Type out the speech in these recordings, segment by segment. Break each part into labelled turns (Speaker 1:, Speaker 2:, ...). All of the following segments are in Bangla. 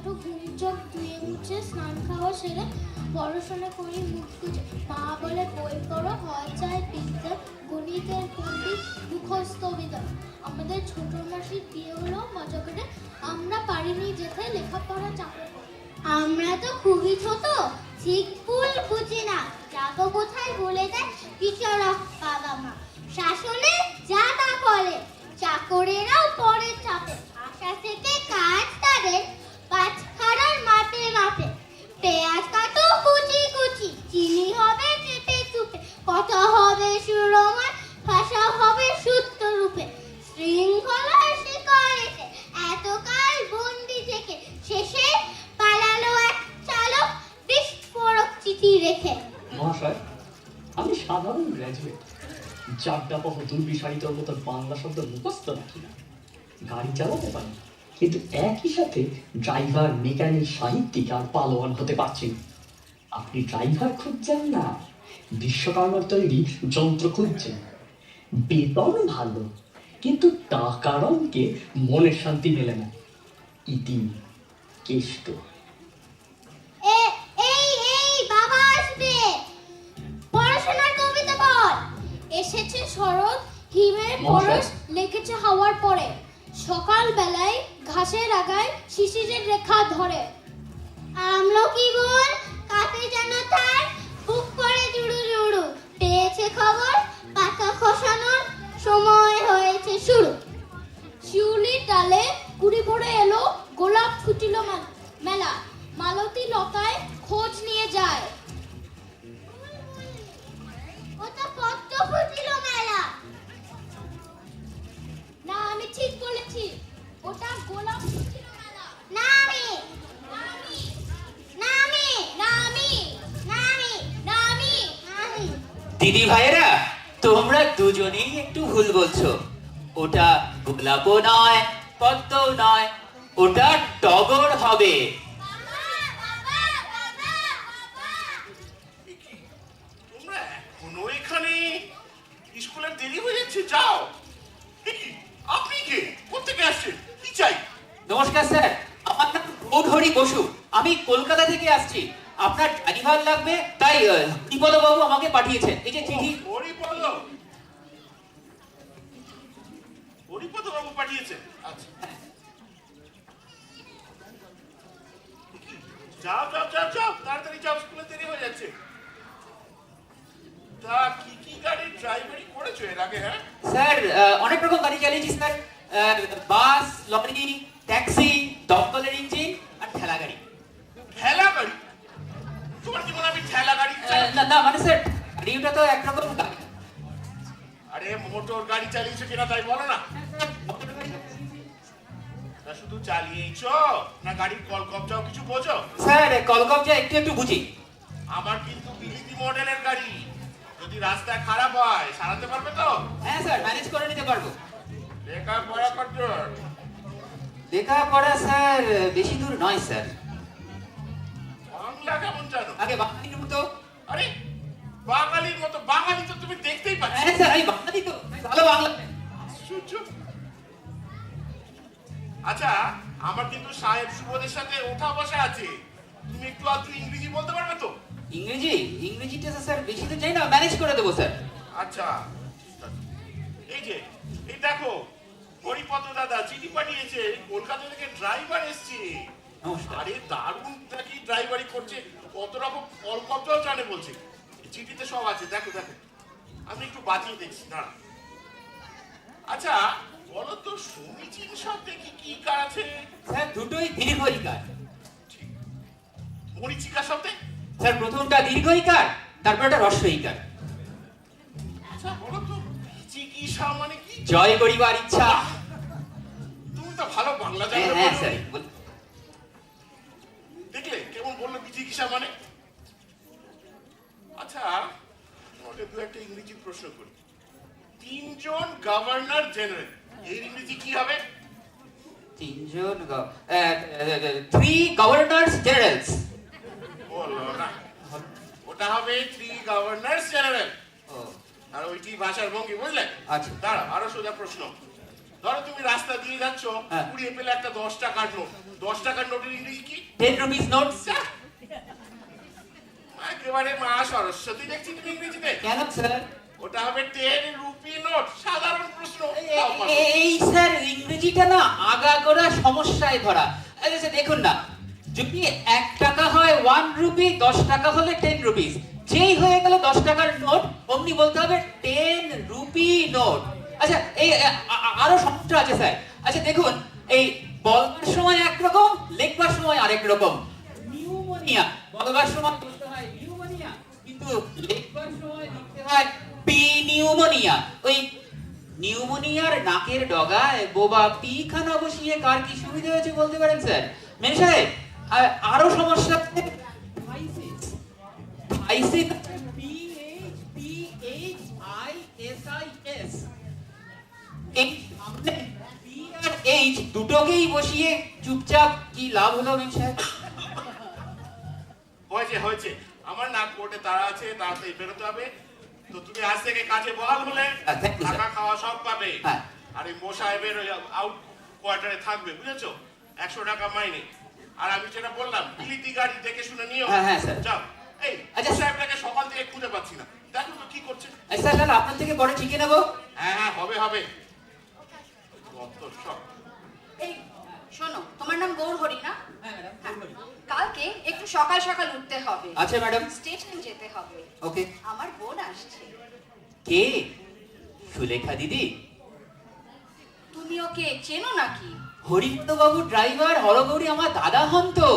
Speaker 1: ছোট ঘুড়ির চোখ ধুয়ে মুছে স্নান খাওয়া সেরে পড়াশোনা করি মুখ খুঁজে। মা বলে বই পড়ো, হয় চায় বিদ্যা, গণিতের পণ্ডিত মুখস্থ বিদ্যা। আমাদের ছোট মাসির বিয়ে হলো মজা করে, আমরা পারিনি যেতে লেখাপড়া চাপে।
Speaker 2: আমরা তো খুবই ছোট, ঠিক ভুল বুঝি না, যাবো কোথায় বলে দেয় কিশোরক বাবা মা। শাসনে যা তা করে, চাকরেরাও পরে চাপে। আশা থেকে কাজ তাদের পাঁচখানার মাপে মাপে। পেঁয়াজ কাটো কুচি কুচি, চিনি হবে চেপে চুপে, কথা হবে সুরমায়, ভাষা হবে সূত্র রূপে। শৃঙ্খলার শিকার এসে এতকাল বন্দি থেকে শেষে পালালো এক চালক বিস্ফোরক চিঠি রেখে।
Speaker 3: মহাশয়, আমি সাধারণ গ্র্যাজুয়েট, জাড্ডা বহুদূর বিশারিত মতো বাংলা শব্দ মুখস্থ রাখি না, গাড়ি চালাতে পারি, কিন্তু একই সাথে ড্রাইভার, মেকানিক, সাহিত্যিক আর পালোয়ান হতে পারছি। আপনি ড্রাইভার খুঁজছেন না, বিশ্বকর্মার তৈরি যন্ত্র খুঁজছেন। বেতন ভালো, কিন্তু টাকার অঙ্কে মনের শান্তি মেলে না। ইতি কেষ্ট।
Speaker 2: এই বাবা আসবে, পড়াশোনার কবিতা বল।
Speaker 1: এসেছে শরৎ, হিমের
Speaker 3: মশা।
Speaker 1: পরশ লেগেছে হাওয়ার পরে, সকাল বেলায় ঘাসের আগায় শিশিরের রেখা ধরে।
Speaker 2: আমলকি গোল কাতে যেন তার বুক করে জুড়ু জুড়ু, পেয়েছে খবর পাতা খসানোর সময় হয়েছে শুরু।
Speaker 1: শিউলির ডালে কুড়ি ভরে এলো, গোলাপ ফুটিল মেলা, মালতী লতায় খোঁজ নিয়ে যায়।
Speaker 2: ওটা পদ্ম ফুটিল মেলা।
Speaker 1: না, আমি ঠিক বলেছি, ওটা গোলাপ ফুটিল মেলা।
Speaker 2: না আমি,
Speaker 1: না আমি,
Speaker 2: না আমি,
Speaker 1: না আমি,
Speaker 2: না আমি,
Speaker 1: না আমি।
Speaker 2: না আমি।
Speaker 4: দিদি ভাইয়েরা, তোমরা দুজনেই একটু ভুল বলছো। ওটা গোলাপও নয়, পদ্মও নয়, ওটা টগর হবে।
Speaker 5: তোমরা এখনো এখানে? স্কুলের দেরি হয়ে যাচ্ছে, যাও। এ কি, আপনি কে? কোত্থেকে আসছেন? কি চাই?
Speaker 4: নমস্কার স্যার, আমার নাম গৌরহরি বসু, আমি কলকাতা থেকে আসছি। আপনার ড্রাইভার লাগবে, তাই হরিপদ বাবু আমাকে পাঠিয়েছেন এই যে চিঠি।
Speaker 5: হরিপদ, হরিপদ বাবু পাঠিয়েছেন? আচ্ছা, যাও যাও যাও যাও, তাড়াতাড়ি যাও, স্কুলে দেরি হয়ে যাচ্ছে। তা কি কি গাড়ি ড্রাইভারি করেছো এর আগে? হ্যাঁ
Speaker 4: স্যার, অনেক রকম গাড়ি চালিয়েছি স্যার। বাস, লরি, ট্যাক্সি, দমকলের ইঞ্জিন আর ঠেলা গাড়ি।
Speaker 5: ঠেলা গাড়ি? তোমার কি মনে হয় আমি ঠেলা গাড়ি চালাই?
Speaker 4: না না, মানে স্যার গাড়িটা তো একরকম গাড়ি।
Speaker 5: আরে মোটর গাড়ি চালিয়েছো কিনা তাই বলো না। তা শুধু চালিয়েছো না গাড়ির কলকবজাও কিছু বোঝো?
Speaker 4: স্যার কলকবজা একটু একটু বুঝি।
Speaker 5: আমার কিন্তু বিলিতি মডেলের গাড়ি, যদি রাস্তা খারাপ হয় সারাতে পারবে তো?
Speaker 4: হ্যাঁ স্যার, ম্যানেজ করে নিতে পারবো।
Speaker 5: লেখাপড়া করছো?
Speaker 4: লেখাপড়া স্যার বেশি দূর নয় স্যার।
Speaker 5: বাংলা কেমন জানো?
Speaker 4: আগে বাঙালির মতো।
Speaker 5: আরে বাঙালির মতো? বাঙালি তো তুমি দেখতেই পাচ্ছ।
Speaker 4: হ্যাঁ স্যার, আমি বাঙালি তো, আমি ভালো বাংলা।
Speaker 5: আশ্চর্য। আচ্ছা, আমার কিন্তু সাহেব সুবোধের সাথে ওঠা বসা আছে, তুমি একটু আধটু ইংরেজি বলতে পারবে তো?
Speaker 4: ইংরেজিটা স্যার বেশি তো চাই না, ম্যানেজ করে দেবো স্যার।
Speaker 5: আচ্ছা, এই যে এই দেখো, হরিপদ দাদা চিঠি পাঠিয়েছে, কলকাতা থেকে ড্রাইভার এসছে।
Speaker 4: নমস্কার।
Speaker 5: আরে দারুণ নাকি ড্রাইভারি করছে, কত রকম কলকবজাও জানে বলছে। এই চিঠিতে সব আছে, দেখো দেখো, আমি একটু বাজিয়ে দেখছি না। আচ্ছা বলো তো, সমীচীন শব্দে কি কি কার আছে?
Speaker 4: স্যার দুটোই দীর্ঘইকার।
Speaker 5: ঠিক। মরীচিকা শব্দে?
Speaker 4: স্যার প্রথমটা দীর্ঘইকার, তারপরটা হ্রস্বইকার।
Speaker 5: আচ্ছা বলো তো, চিকিৎসা মানে কি?
Speaker 4: জয় করিবার ইচ্ছা।
Speaker 5: তুমি তো ভালো বাংলা জানো।
Speaker 4: হ্যাঁ হ্যাঁ স্যার।
Speaker 5: দেখলে কেমন বললো চিকিৎসা মানে? আচ্ছা তোমাকে দু একটা ইংরেজি প্রশ্ন করি। তিনজন গভর্নর জেনারেল, এর ইংরেজি কি হবে?
Speaker 4: তিনজন থ্রি গভর্নর্স জেনারেলস।
Speaker 5: বলো না, ওটা হবে থ্রি গভর্নর্স জেনারেল।
Speaker 4: ও
Speaker 5: আর ওইটি ভাষার ভঙ্গি, বুঝলে?
Speaker 4: আচ্ছা।
Speaker 5: দাঁড়া, আরো সোজা প্রশ্ন। ধরো তুমি রাস্তা দিয়ে যাচ্ছ,
Speaker 4: হ্যাঁ।
Speaker 5: কুড়িয়ে পেলে একটা 10 টাকার নোট। 10 টাকার নোটের ইংরেজি কি?
Speaker 4: 10 rupees notes?
Speaker 5: যা। একেবারে মা সরস্বতী দেখছি তুমি ইংরেজিতে।
Speaker 4: কেন স্যার?
Speaker 5: ওটা হবে 10 রুপি নোট। সাধারণ প্রশ্ন। দাও পারো।
Speaker 4: এই স্যার ইংরেজিটা না আগাগোড়া সমস্যায় ধরা। আচ্ছা দেখুন না, যদি 1 টাকা হয় 1 রুপি, 10 টাকা হলে 10 রুপিস। যেই হয়ে গেল 10 টাকার নোট, অমনি বলতে হবে 10 রুপি নোট। আচ্ছা এই আরো সমস্যা আছে স্যার। আচ্ছা দেখুন, এই বলবার সময় একরকম, লিখবার সময় আরেক রকম। নিউমোনিয়া বলবার সময় বলতে হয় নিউমোনিয়া, কিন্তু লিখবার সময় লিখতে হয় নিউমোনিয়া। ওই নিউমোনিয়ার নাকের ডগায় বোবা পিখানা বসিয়ে কার কি সুবিধা হয়েছে বলতে পারেন স্যার? মেন সাহেব আরো সমস্যা আছে। আইসিস PHPHISIS এই সামনে P আর H দুটোকেই বসিয়ে চুপচাপ কি লাভ হলো মেন সাহেব?
Speaker 5: হয়েছে। আমার নাক কোর্টে তারা আছে, তাড়াতাড়ি বেরোতে হবে। তো তুমি আজ থেকে কাজে বহাল হলে
Speaker 4: thank you, sir.
Speaker 5: টাকা খাওয়া সব পাবে।
Speaker 4: হ্যাঁ।
Speaker 5: আর এই মোসাহেবের আউট কোয়ার্টারে থাকবে, বুঝেছো? 100 টাকা মাইনে। আর আমি যেটা বললাম, বিলিতি গাড়ি দেখে শুনে নিও।
Speaker 4: হ্যাঁ, স্যার।
Speaker 5: যাও। এই
Speaker 4: আচ্ছা,
Speaker 5: মোসাহেবটাকে সকাল থেকে খুঁজে পাচ্ছি না। দেখো তো কি করছে।
Speaker 4: স্যার লাল আপনার থেকে পরে ঠিকই নেবো।
Speaker 5: হ্যাঁ, হবে। কত সব।
Speaker 6: এই শোনো, তোমার নাম গৌরহরি না? হ্যাঁ। কালকে একটু সকাল সকাল উঠতে হবে,
Speaker 4: আচ্ছা ম্যাডাম।
Speaker 6: স্টেশন যেতে হবে।
Speaker 4: ওকে।
Speaker 6: আমার বোন আসছে।
Speaker 4: কে? সুলেখা দিদি?
Speaker 6: তুমি ওকে চেনো নাকি?
Speaker 4: হরিপদ বাবু ড্রাইভার হরগৌরী আমার দাদা হন তো,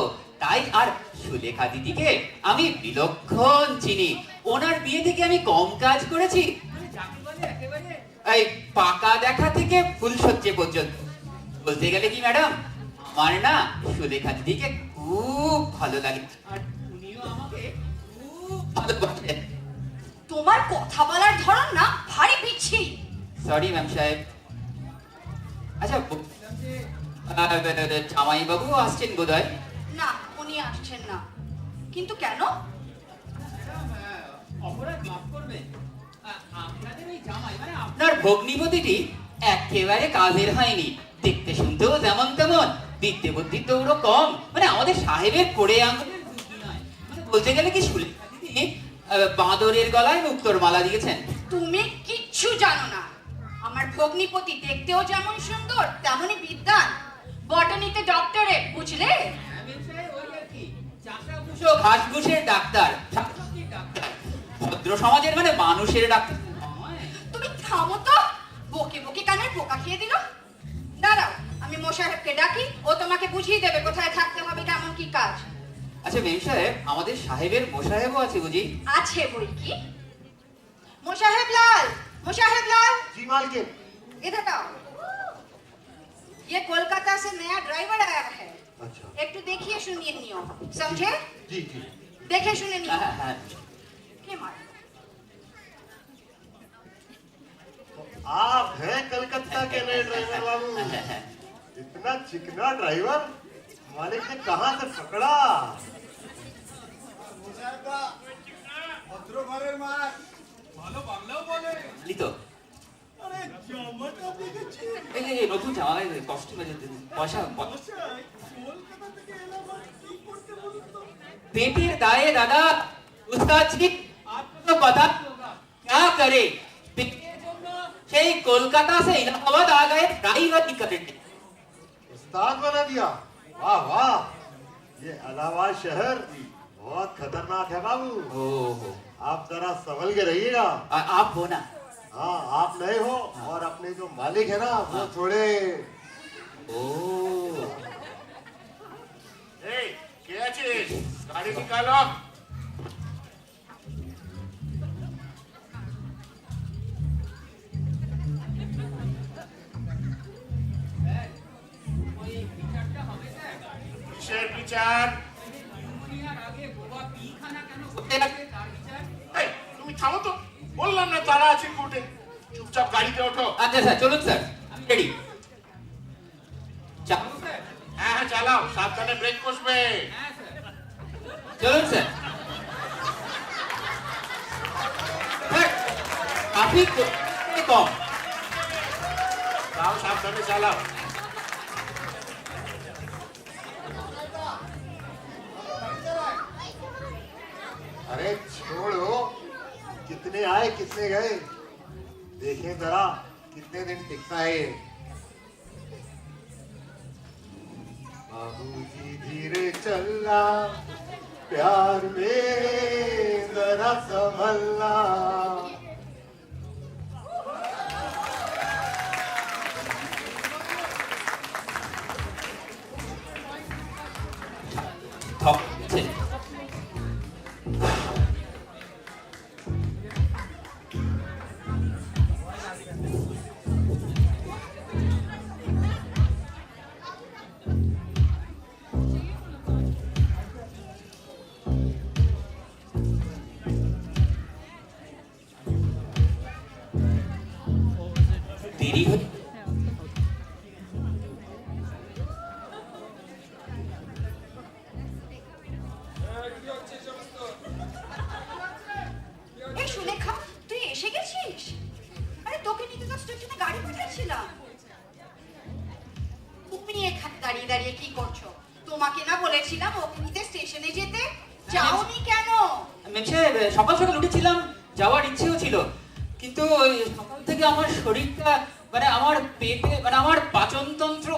Speaker 4: তাই। আর সুলেখা দিদিকে আমি বিলক্ষণ চিনি। ওনার বিয়ে থেকে আমি কম কাজ করেছি, এই পাকা দেখা থেকে ফুলসজ্জে পর্যন্ত। বলতে গেলে কি ম্যাডাম, আমার না সুলেখা দিদিকে খুব ভালো লাগে, আর উনিও আমাকে খুব ভালোবাসেন।
Speaker 6: তোমার কথা বলার ধরন না ভারী পিচ্ছি।
Speaker 4: সরি ম্যাম সাহেব। আচ্ছা বলছিলাম যে জামাই বাবু আসছেন বোধহয়?
Speaker 6: না, উনি আসছেন না। কিন্তু কেন?
Speaker 4: অপরাধ মাফ করবেন, আপনাদের ওই জামাই মানে আপনার ভগ্নিপতিটি একেবারে কাজের হয়নি। দেখতে শুনতেও যেমন তেমন, বিদ্যে বুদ্ধি তো ওরও কম। মানে আমাদের সাহেবের কোড়ে আঙুলের জুটি নয়। মানে বলতে গেলে কি সুলেখা দিদি বাঁদরের গলায় মুক্তোর মালা দিয়েছেন।
Speaker 6: তুমি কিচ্ছু জানো না। আমার ভগ্নিপতি দেখতেও যেমন সুন্দর তেমনই বিদ্বান, বটানিতে ডক্টরেট, বুঝলে?
Speaker 4: ঘাস ঘুষের ডাক্তার, ভদ্র সমাজের মানে মানুষের ডাক্তার।
Speaker 6: তুমি থামো তো, বকে বকে কানের পোকা খেয়ে দিল। দাঁড়াও, আমি মোশাহেবকে ডাকি, ও তোমাকে বুঝিয়ে দেবে কোথায় থাকতে হবে, কেমন কি কাজ।
Speaker 4: আচ্ছা মেম সাহেব, আমাদের সাহেবের মোসাহেবও আছে বুঝি?
Speaker 6: আছে বই কি। मोशाहेब लाल
Speaker 5: জি মালকিন।
Speaker 6: इधर आओ। ये कोलकाता से नया ड्राइवर आया है।
Speaker 5: अच्छा।
Speaker 6: एक तो देखिए सुनिए नियो, समझे?
Speaker 5: जी।
Speaker 6: देखे सुने नियो।
Speaker 4: হ্যাঁ।
Speaker 6: के मार।
Speaker 7: आप हैं कलकत्ता के नए ड्राइवर बाबू। इतना चिकना ड्राइवर मालिक ने कहाँ से पकड़ा?
Speaker 4: লিতো এই যে নতুন জামা কস্টিউমে পয়সা পেটের দায়ে দাদা उसका जी आपको तो पता होगा क्या करे। पेटेर জন্য সেই কলকাতা से इलाहाबाद आ गए ड्राइवर की करने।
Speaker 7: उस्ताद बना दिया, वाह वाह। ये इलाहाबाद शहर बहुत खतरनाक है बाबू।
Speaker 4: ओहो,
Speaker 7: आप जरा संभल के रहिएगा।
Speaker 4: आप हो ना?
Speaker 7: हाँ, आप नहीं हो और अपने जो मालिक है ना वो थोड़े।
Speaker 4: ओ
Speaker 5: এই কে আছিস? গাড়ি নিকালো। কিসের বিচার? এই, তুমি থামো তো, বললাম না তারা আছে কোর্টে। চুপচাপ গাড়িতে ওঠো।
Speaker 4: আচ্ছা স্যার, চলুন স্যার, আমি রেডি। চালুন স্যার।
Speaker 5: হ্যাঁ, চালাও, সাবধানে ব্রেক কষবে।
Speaker 4: চলুন স্যার। স্যার ট্রাফিক কম।
Speaker 5: চালাও, সাবধানে চালাও।
Speaker 7: अरे छोड़ो, कितने आए कितने गए, देखें जरा कितने दिन टिकता है ये। बाबूजी धीरे चलना, प्यार में जरा संभलना।
Speaker 4: ঠক আছে। দেরি হয়ে
Speaker 6: এই সুলেখা, তুই এসে গেছিস? আরে তোকে নিতে তো স্টেশনে গাড়ি পাঠিয়েছিলাম। তুমি এখানে দাঁড়িয়ে দাঁড়িয়ে কি করছো? তোমাকে না বলেছিলাম ওকে নিতে স্টেশনে যেতে, যাওনি কেন?
Speaker 4: ম্যাম সাহেব, সকাল সকাল উঠেছিলাম, যাওয়ার ইচ্ছেও ছিল, কিন্তু ওই সকাল থেকে আমার শরীরটা মানে আমার পেটে মানে আমার পাচনতন্ত্র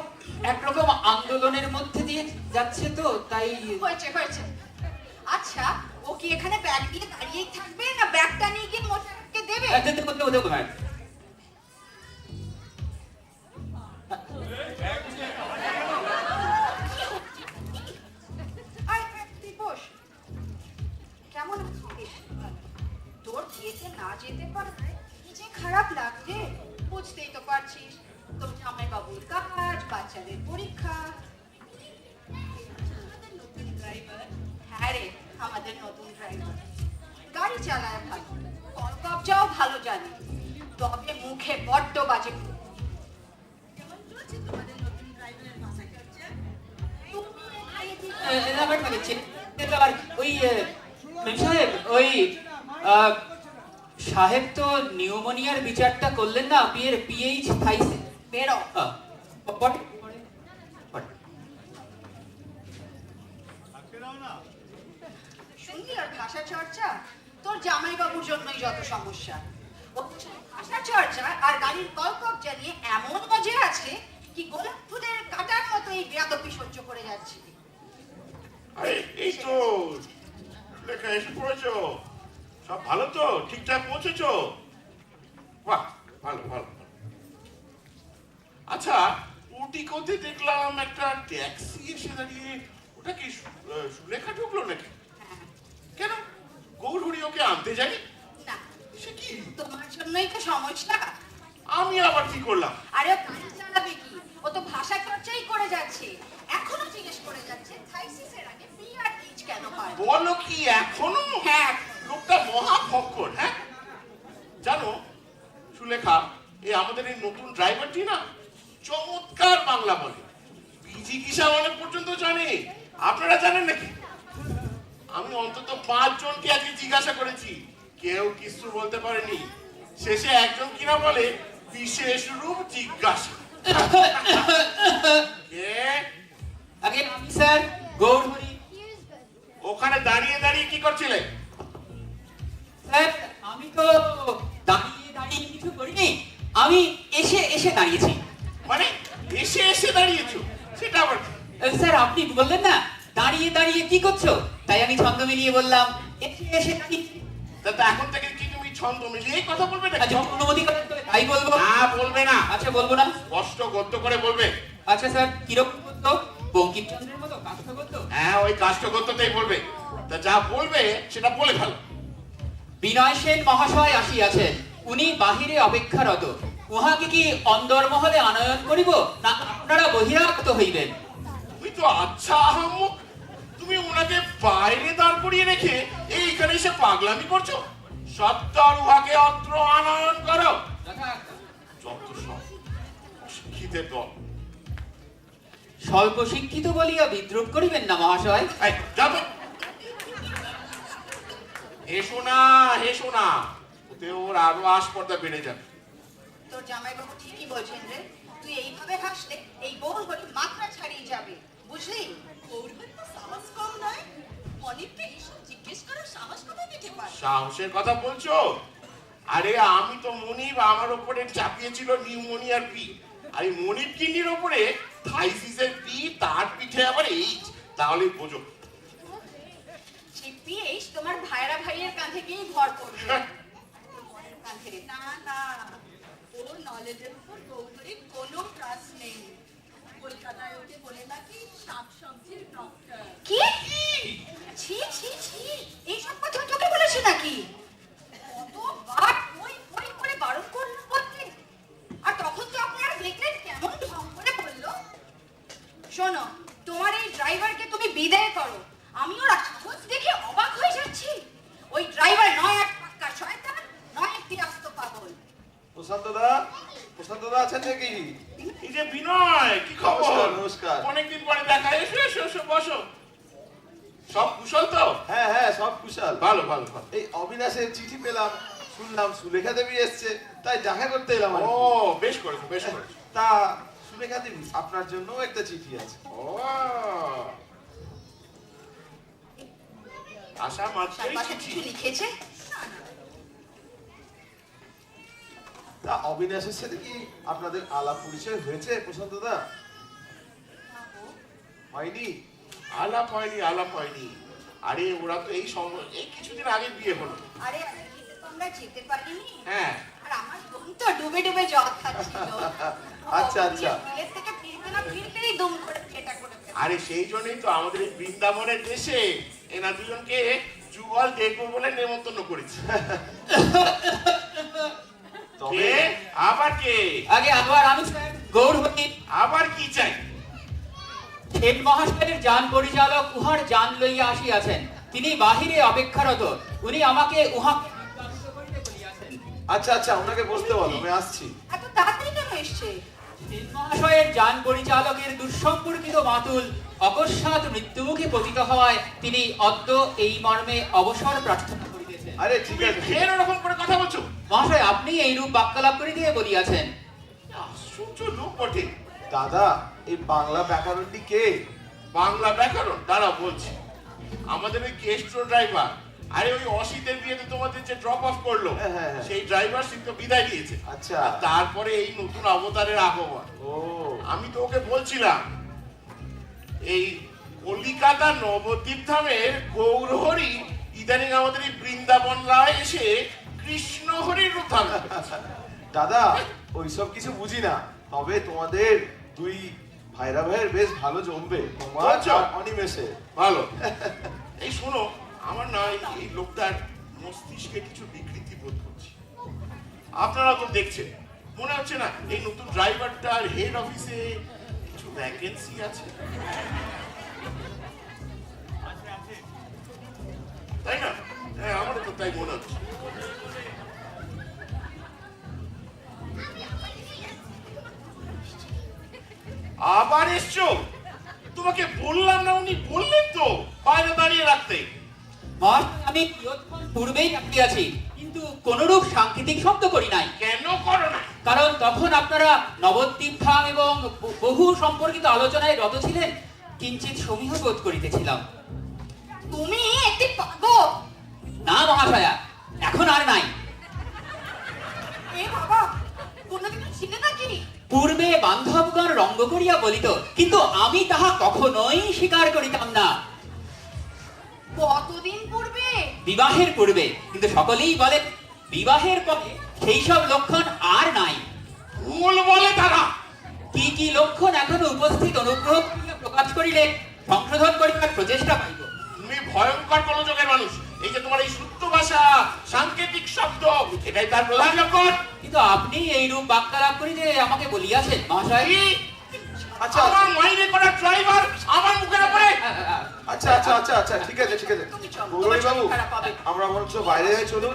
Speaker 4: একরকম আন্দোলনের মধ্যে দিয়ে যাচ্ছে, তো তাই।
Speaker 6: হয়েছে হয়েছে। আচ্ছা, ও কি এখানে ব্যাগ নিয়ে দাঁড়িয়েই থাকবে না ব্যাগটা নিয়ে গিয়ে মোটাকে দেবে?
Speaker 4: দেখো ম্যাম,
Speaker 6: আয়, তুই বস। কেমন আছিস? তোর বিয়েতে না যেতে পারলে কি যে খারাপ লাগছে, বুঝতেই তো পারছিস। তোর জামাই বাবুর কাজ, বাচ্চাদের পরীক্ষা। হ্যাঁ রে, আমাদের নতুন ড্রাইভার গাড়ি চালায় ভালো, কলকবজাও ভালো জানে, তবে মুখে বড্ড বাজে। কেমন চলছে তোমাদের নতুন ড্রাইভারের ভাষা চর্চা?
Speaker 4: ওই ম্যাম সাহেব, ওই সাহেব তো নিউমোনিয়ার বিচারটা করলেন না, পিএইচ থাইসে।
Speaker 6: বেরো। শুনলি আর ভাষা চর্চা? তোর জামাইবাবুর জন্যই যত সমস্যা। ও ভাষা চর্চা আর গাড়ির কলকবজা নিয়ে এমন মজে আছে কি গোলাপ ফুলের কাটার মতো এই বেয়াদবি সহ্য করে যাচ্ছে।
Speaker 5: আরে এই তো লেখা এসে পড়েছো, সব ভালো তো? ঠিকঠাক পৌঁছেছো? বাহ, ভালো ভালো ভালো। আচ্ছা, উটিকোতে দেখলাম একটা ট্যাক্সি এসে দাঁড়িয়ে, ওটা কি সুলেখা ঢুকলো নাকি? কেন, গৌরহরি ওকে আনতে যাই?
Speaker 6: না,
Speaker 5: সে কি?
Speaker 6: তোমার জন্যই তো সমস্যা।
Speaker 5: আমি আবার কি করলাম?
Speaker 6: আরে ও গাড়ি চালাবে কি? ও তো ভাষা চর্চাই করে যাচ্ছে। এখনো জিজ্ঞেস করে যাচ্ছে থাইসিসের আগে পিআরএইচ কেন হয়।
Speaker 5: বলো কি এখনো?
Speaker 6: হ্যাঁ।
Speaker 5: লোকটা মহা ভক্কর। হ্যাঁ, জানো সুলেখা, এই আমাদের এই নতুন ড্রাইভারটি না চমৎকার বাংলা বলে, পিজি কিসা অনেক পর্যন্ত জানে। আপনারা জানেন নাকি? আমি অন্তত 5 জনকে আজকে জিজ্ঞাসা করেছি, কেউ কিছু বলতে পারেনি। শেষে একজন কিনা বলে বিশেষ রূপ জিজ্ঞাসা। কে?
Speaker 4: আগে আমি স্যার গৌরহরি।
Speaker 5: ওখানে দাঁড়িয়ে দাঁড়িয়ে কি করছিলে?
Speaker 4: স্যার, আমি তো দাঁড়িয়ে দাঁড়িয়ে কিছু করিনি, আমি এসে এসে দাঁড়িয়েছি।
Speaker 5: মানে এসে এসে দাঁড়িয়েছো? সেটা আবার কি?
Speaker 4: স্যার, আপনি বললেন না দাঁড়িয়ে দাঁড়িয়ে কি করছো, তাই আমি ছন্দ মিলিয়ে বললাম এসে এসে দাঁড়িয়েছি।
Speaker 5: তা এখন থেকে কি তুমি ছন্দ মিলিয়েই কথা বলবে না?
Speaker 4: আচ্ছা, অনুমতি করেন তো তাই বলবো?
Speaker 5: না, বলবে না।
Speaker 4: আচ্ছা, বলবো না।
Speaker 5: স্পষ্ট গদ্য করে বলবে।
Speaker 4: আচ্ছা স্যার, কিরকম করতো? বঙ্কিমচন্দ্রের মতো কাষ্ঠ করতো?
Speaker 5: হ্যাঁ, ওই কাষ্ঠগদ্যটাই বলবে। তা যা বলবে সেটা বলে ভালো।
Speaker 4: বিনয় সেন মহাশয় আসিয়াছেন, উনি বাহিরে অপেক্ষারত। উহাকে কি অন্দরমহলে আনয়ন করিব, না আপনারা বহিরাগত হইবেন?
Speaker 5: তুই তো আচ্ছা আহাম্মক, তুমি ওনাকে বাইরে দাঁড় করিয়ে রেখে এইখানে এসে পাগলামি করছো। সত্তর উহাকে অত্র আনয়ন করো। যত সব অশিক্ষিতের দল।
Speaker 4: স্বল্প শিক্ষিত বলিয়া বিদ্রুপ করিবেন না মহাশয়।
Speaker 5: এই, যাও তো। হেসো না, হেসো না, ওতে ওর আরো আসপর্দা বেড়ে যাবে।
Speaker 6: তোর জামাইবাবু ঠিকই বলছেন রে। তুই এইভাবে হাসলে এই গৌরহরি মাত্রা ছাড়িয়ে যাবে, বুঝলি?
Speaker 8: গৌরহরি তো সাহস কম নয়। মনিরকে এইসব জিজ্ঞেস করার সাহস কোথায় থেকে পায়?
Speaker 5: সাহসের কথা বলছো? আরে আমি তো মনিব আমার ওপরে চাপিয়েছিল নিউমোনিয়ার পি, আর এই মনিব কিন্নির ওপরে থাইসিসের পি, তার পিঠে আবার এইচ, তাহলে বোঝো।
Speaker 6: সেই পিএইচ তোমার ভাইরা ভাইয়ের কাঁধে গিয়ে ভর করবে। বোনের কাঁধে।
Speaker 8: না না, ওর নলেজের উপর গৌরহরির কোনো ট্রাস্ট নেই। কলকাতায় ওকে বলে নাকি শাকসবজির ডক্টর।
Speaker 6: কি? ছি ছি ছি, এইসব কথা তোকে বলেছে নাকি? কতবার ওই ওই করে বারণ করলো বলতে, আর তখন তো আপনারা দেখলেন কেমন ঢং করে বললো। শোনো, তোমার এই ড্রাইভারকে তুমি বিদায় করো। আমি ওর সাহস দেখে অবাক হয়ে যাচ্ছি। ওই ড্রাইভার নয় এক পাক্কা শয়তান, নয় একটি আস্ত পাগল।
Speaker 9: প্রশান্ত দা আছেন নাকি?
Speaker 5: এই যে বিনয়, কি খবর?
Speaker 9: নমস্কার, নমস্কার।
Speaker 5: অনেকদিন পরে দেখা, এসো এসো এসো, বসো। সব কুশল তো?
Speaker 9: হ্যাঁ সব কুশল।
Speaker 5: ভালো ভালো ভালো।
Speaker 9: এই অবিনাশের চিঠি পেলাম, শুনলাম সুলেখা দেবী এসছে, তাই দেখা করতে এলাম আর
Speaker 5: ও
Speaker 9: কি।
Speaker 5: বেশ করেছো বেশ করেছো।
Speaker 9: তা সুলেখা দেবী, আপনার জন্য একটা চিঠি আছে।
Speaker 5: ও আশা মাত্রই
Speaker 6: পাশে
Speaker 5: চিঠি।
Speaker 6: কিছু লিখেছে?
Speaker 9: তা অবিনাশের সাথে কি আপনাদের আলাপ পরিচয় হয়েছে প্রশান্ত দা? হয়নি?
Speaker 5: আলাপ হয়নি, আলাপ হয়নি। আরে ওরা তো এই কিছুদিন আগে বিয়ে হলো।
Speaker 6: আরে বিয়েতে তো আমরা যেতে পারিনি।
Speaker 5: হ্যাঁ
Speaker 6: আর আমার বোন তো ডুবে ডুবে জল খাচ্ছিল।
Speaker 9: আচ্ছা, আচ্ছা।
Speaker 6: বিয়ের থেকে ফিরতে না ফিরতেই দুম করে এটা করে ফেলল।
Speaker 5: আরে সেই জন্যই তো আমাদের এই বৃন্দাবনের দেশে এনা দুজনকে যুগল দেখবো বলে নেমন্তন্ন করেছি।
Speaker 9: তবে
Speaker 5: কে? আবার কে?
Speaker 4: আগে আবার আমি স্যার গৌরহরি,
Speaker 5: আবার কি চাই?
Speaker 4: হেড মহাশয়ের যান পরিচালক উহার যান লইয়া আসিয়াছেন। তিনি বাহিরে অপেক্ষারত। উনি আমাকে উহাকে নির্বাসিত করিতে বলিয়াছেন।
Speaker 9: আচ্ছা ওনাকে বসতে বলো, আমি আসছি।
Speaker 6: এত তাড়াতাড়ি কেন এসছে?
Speaker 4: হেড মহাশয়ের যান পরিচালকের দুঃসম্পর্কিত মাতুল অকস্মাৎ মৃত্যুমুখে পতিত হওয়ায় তিনি অদ্য এই মর্মে অবসর প্রার্থনা করিতেছেন।
Speaker 9: আরে ঠিক
Speaker 5: তুমি
Speaker 9: আছে।
Speaker 5: ফের ওরকম করে কথা বলছো?
Speaker 4: মহাশয়, আপনি এইরূপ বাক্যালাপ করিতে বলিয়াছেন।
Speaker 5: আশ্চর্য লোক বটে।
Speaker 9: দাদা, এই বাংলা ব্যাকরণটি কে?
Speaker 5: বাংলা ব্যাকরণ দাঁড়া বলছি। আমাদের ওই কেস্ট্রো ড্রাইভার, আরে ওই অসিতের বিয়েতে তোমাদের যে ড্রপ অফ করলো,
Speaker 9: হ্যাঁ।
Speaker 5: সেই ড্রাইভার সে তো বিদায় দিয়েছে।
Speaker 9: আচ্ছা।
Speaker 5: আর তারপরে এই নতুন অবতারের আগমন।
Speaker 9: ও
Speaker 5: আমি তো ওকে বলছিলাম এই কলিকাতা নবদ্বীপ ধামের গৌরহরি ইদানিং আমাদের এই বৃন্দাবন রায় এসে কৃষ্ণ হরির রূপ ধারণ করেছে।
Speaker 9: দাদা, ওইসব কিছু বুঝি না, তবে তোমাদের দুই ভাইরা ভাইয়ের বেশ ভালো জমবে, তোমার
Speaker 5: আচ্ছা।
Speaker 9: আর অনিমেষে।
Speaker 5: ভালো। এই শোনো, আমার না এই লোকটার মস্তিষ্কে কিছু বিকৃতি বোধ করছি। আপনারা তো দেখছেন, মনে হচ্ছে না এই নতুন ড্রাইভারটার হেড অফিসে কিছু ভ্যাকেন্সি আছে? তাই না? হ্যাঁ, আমারও তো তাই মনে হচ্ছে। আবার এসছো? তোমাকে বললাম না, উনি বললেন তো বাইরে দাঁড়িয়ে রাখতে।
Speaker 4: মহাশয়, আমি কিয়ৎক্ষণ পূর্বেই রাখিয়াছি, কিন্তু কোনরূপ সাংকেতিক শব্দ করি নাই।
Speaker 5: কেন করো না?
Speaker 4: কারণ তখন আপনারা নবদ্বীপ ধাম এবং বহু সম্পর্কিত আলোচনায় রত ছিলেন। কিঞ্চিত সমীহ বোধ করিতেছিলাম।
Speaker 6: তুমি একটি পাগল।
Speaker 4: না মহাশয়া, এখন আর নাই।
Speaker 6: এ বাবা, কোনোদিন ছিলে নাকি?
Speaker 4: পূর্বে বান্ধবগণ রঙ্গ করিয়া বলিত, কিন্তু আমি তাহা কখনোই স্বীকার করিতাম না।
Speaker 6: কতদিন পূর্বে?
Speaker 4: বিবাহের পূর্বে। কিন্তু সকলেই বলে বিবাহের পরে সেই সব লক্ষণ আর নাই।
Speaker 5: ভুল বলে তারা।
Speaker 4: কি কি লক্ষণ এখনো উপস্থিত, অনুগ্রহ করিয়া প্রকাশ করিলে সংশোধন করিবার প্রচেষ্টা পাইব।
Speaker 5: তুমি ভয়ঙ্কর গোলযোগের মানুষ। এই যে তোমার এই শুদ্ধ ভাষা, সাংকেতিক শব্দ, এটাই তার প্রধান লক্ষণ।
Speaker 4: কিন্তু আপনি এইরূপ বাক্যালাপ করিতে আমাকে বলিয়াছেন মহাশয়।
Speaker 5: কি?
Speaker 9: আচ্ছা
Speaker 5: আমার মাইনে করা ড্রাইভার আমার মুখের উপরে।
Speaker 9: আচ্ছা ঠিক আছে
Speaker 6: তুমি চলো,
Speaker 9: গৌরী বাবু,
Speaker 6: তোমার খারাপ হবে।
Speaker 9: আমরা বরঞ্চ বাইরে হয়ে চলুন।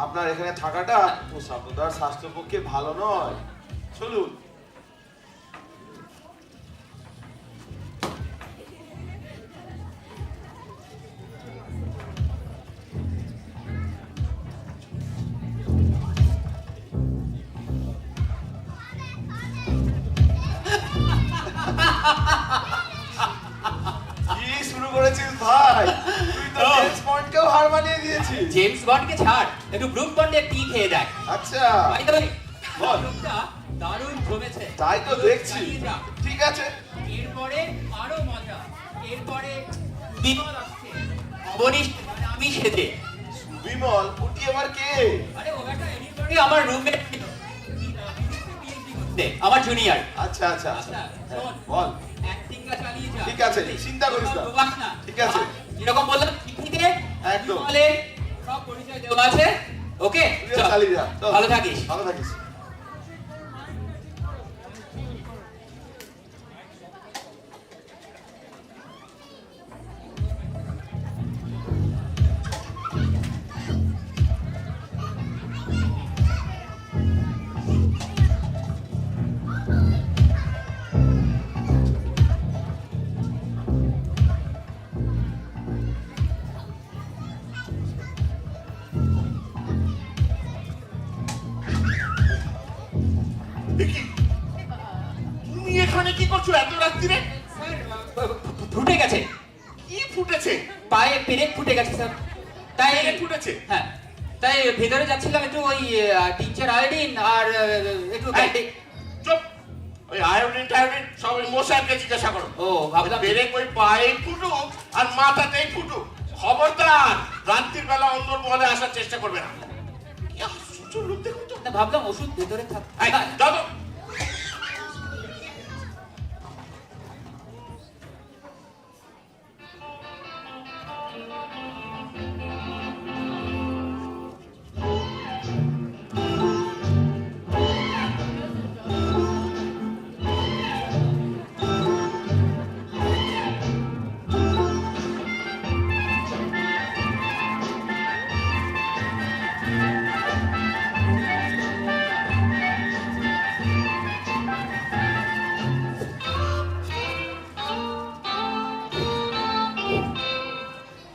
Speaker 9: আপনার এখানে থাকাটা ও সাপদার স্বাস্থ্য পক্ষে ভালো নয়, চলুন। বানিয়ে দিয়েছি।
Speaker 4: জেমস বন্ডকে ছাড়, একটু ব্রুক বন্ডের টি খেয়ে দেখ।
Speaker 9: আচ্ছা
Speaker 4: ভাই তবে
Speaker 9: বল।
Speaker 4: লোকটা দারুণ জমেছে।
Speaker 9: তাই তো দেখছি।
Speaker 4: চালিয়ে যা।
Speaker 9: ঠিক আছে।
Speaker 4: এরপরে আরো মজা, এরপরে বিমল আসছে অবনীশ আমি সেজে।
Speaker 9: বিমল ওটি আবার কে?
Speaker 4: আরে ও একটা এডিটরে আমার রুমমেট ছিল, আমার জুনিয়র।
Speaker 9: আচ্ছা আচ্ছা আচ্ছা
Speaker 4: শোন,
Speaker 9: বল।
Speaker 4: অ্যাক্টিংটা চালিয়ে যা।
Speaker 9: ঠিক আছে, চিন্তা করিস না।
Speaker 4: ডোবাস না।
Speaker 9: ঠিক আছে।
Speaker 4: যেরকম বললাম চিঠিতে
Speaker 9: একদম।
Speaker 4: বিমলের সব পরিচয় দেওয়া আছে। ওকে
Speaker 9: তুইও চালিয়ে যা। চল।
Speaker 4: ভালো থাকিস।
Speaker 9: ভালো থাকিস।
Speaker 5: দেখি তুমি এখানে কি করছো এত রাত্রিরে?
Speaker 4: স্যার ফুটে গেছে,
Speaker 5: কি ফুটেছে?
Speaker 4: পায়ে পেরেক ফুটে গেছে স্যার, তাই
Speaker 5: পেরেক ফুটেছে?
Speaker 4: হ্যাঁ, তাই ভেতরে যাচ্ছিলাম একটু ওই টিচার আয়োডিন আর একটু
Speaker 5: এই, চুপ! ওই আয়োডিন টায়োডিন সব ওই মশাইকে জিজ্ঞাসা করো।
Speaker 4: ও ভাবলাম
Speaker 5: পেরেক ওই পায়ে ফুটুক আর মাথাতেই ফুটুক, খবরদার রাত্রির বেলা অন্য মহলে আসার চেষ্টা করবে না। কি আশ্চর্য লোক দেখুন তো।
Speaker 4: না, ভাবলাম ওষুধ ভেতরে থাক।
Speaker 5: এই, যাও তো।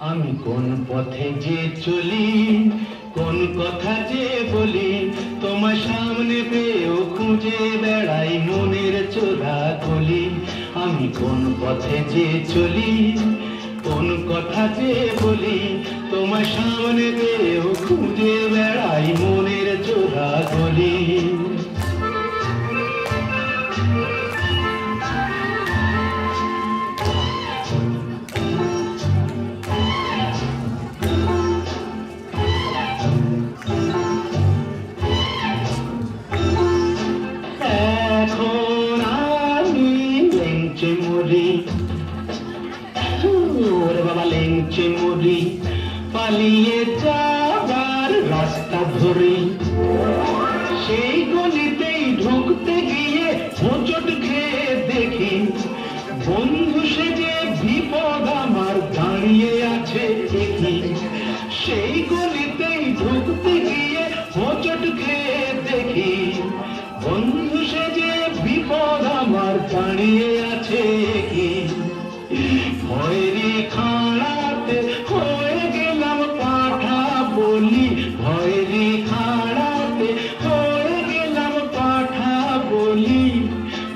Speaker 10: আমি কোন পথে যে চলি, কোন কথা যে বলি, তোমার সামনে পেয়েও খুঁজে বেড়াই মনের চোরা গলি। আমি কোন পথে যে চলি, কোন কথা যে বলি, তোমার সামনে পেয়েও খুঁজে বেড়াই মনের চোরা গলি। এখন আমি লেংচে মরি, ওরে বাবা লেংচে মরি, পালিয়ে যাবার রাস্তা ধরি। সেই গলিতেই ঢুকতে গিয়ে হোঁচট খেয়ে দেখি, বন্ধু সেজে বিপদ আমার দাঁড়িয়ে আছে দেখি। সেই গলিতেই ঢুকতে গিয়ে হোঁচট খেয়ে দেখি, বন্ধু সেজে বিপদ আমার দাঁড়িয়ে আছে কি। ভয়েরই খাড়াতে হয়ে গেলাম পাঠা বলি, ভয়েরই খাড়াতে হয়ে গেলাম পাঠা বলি।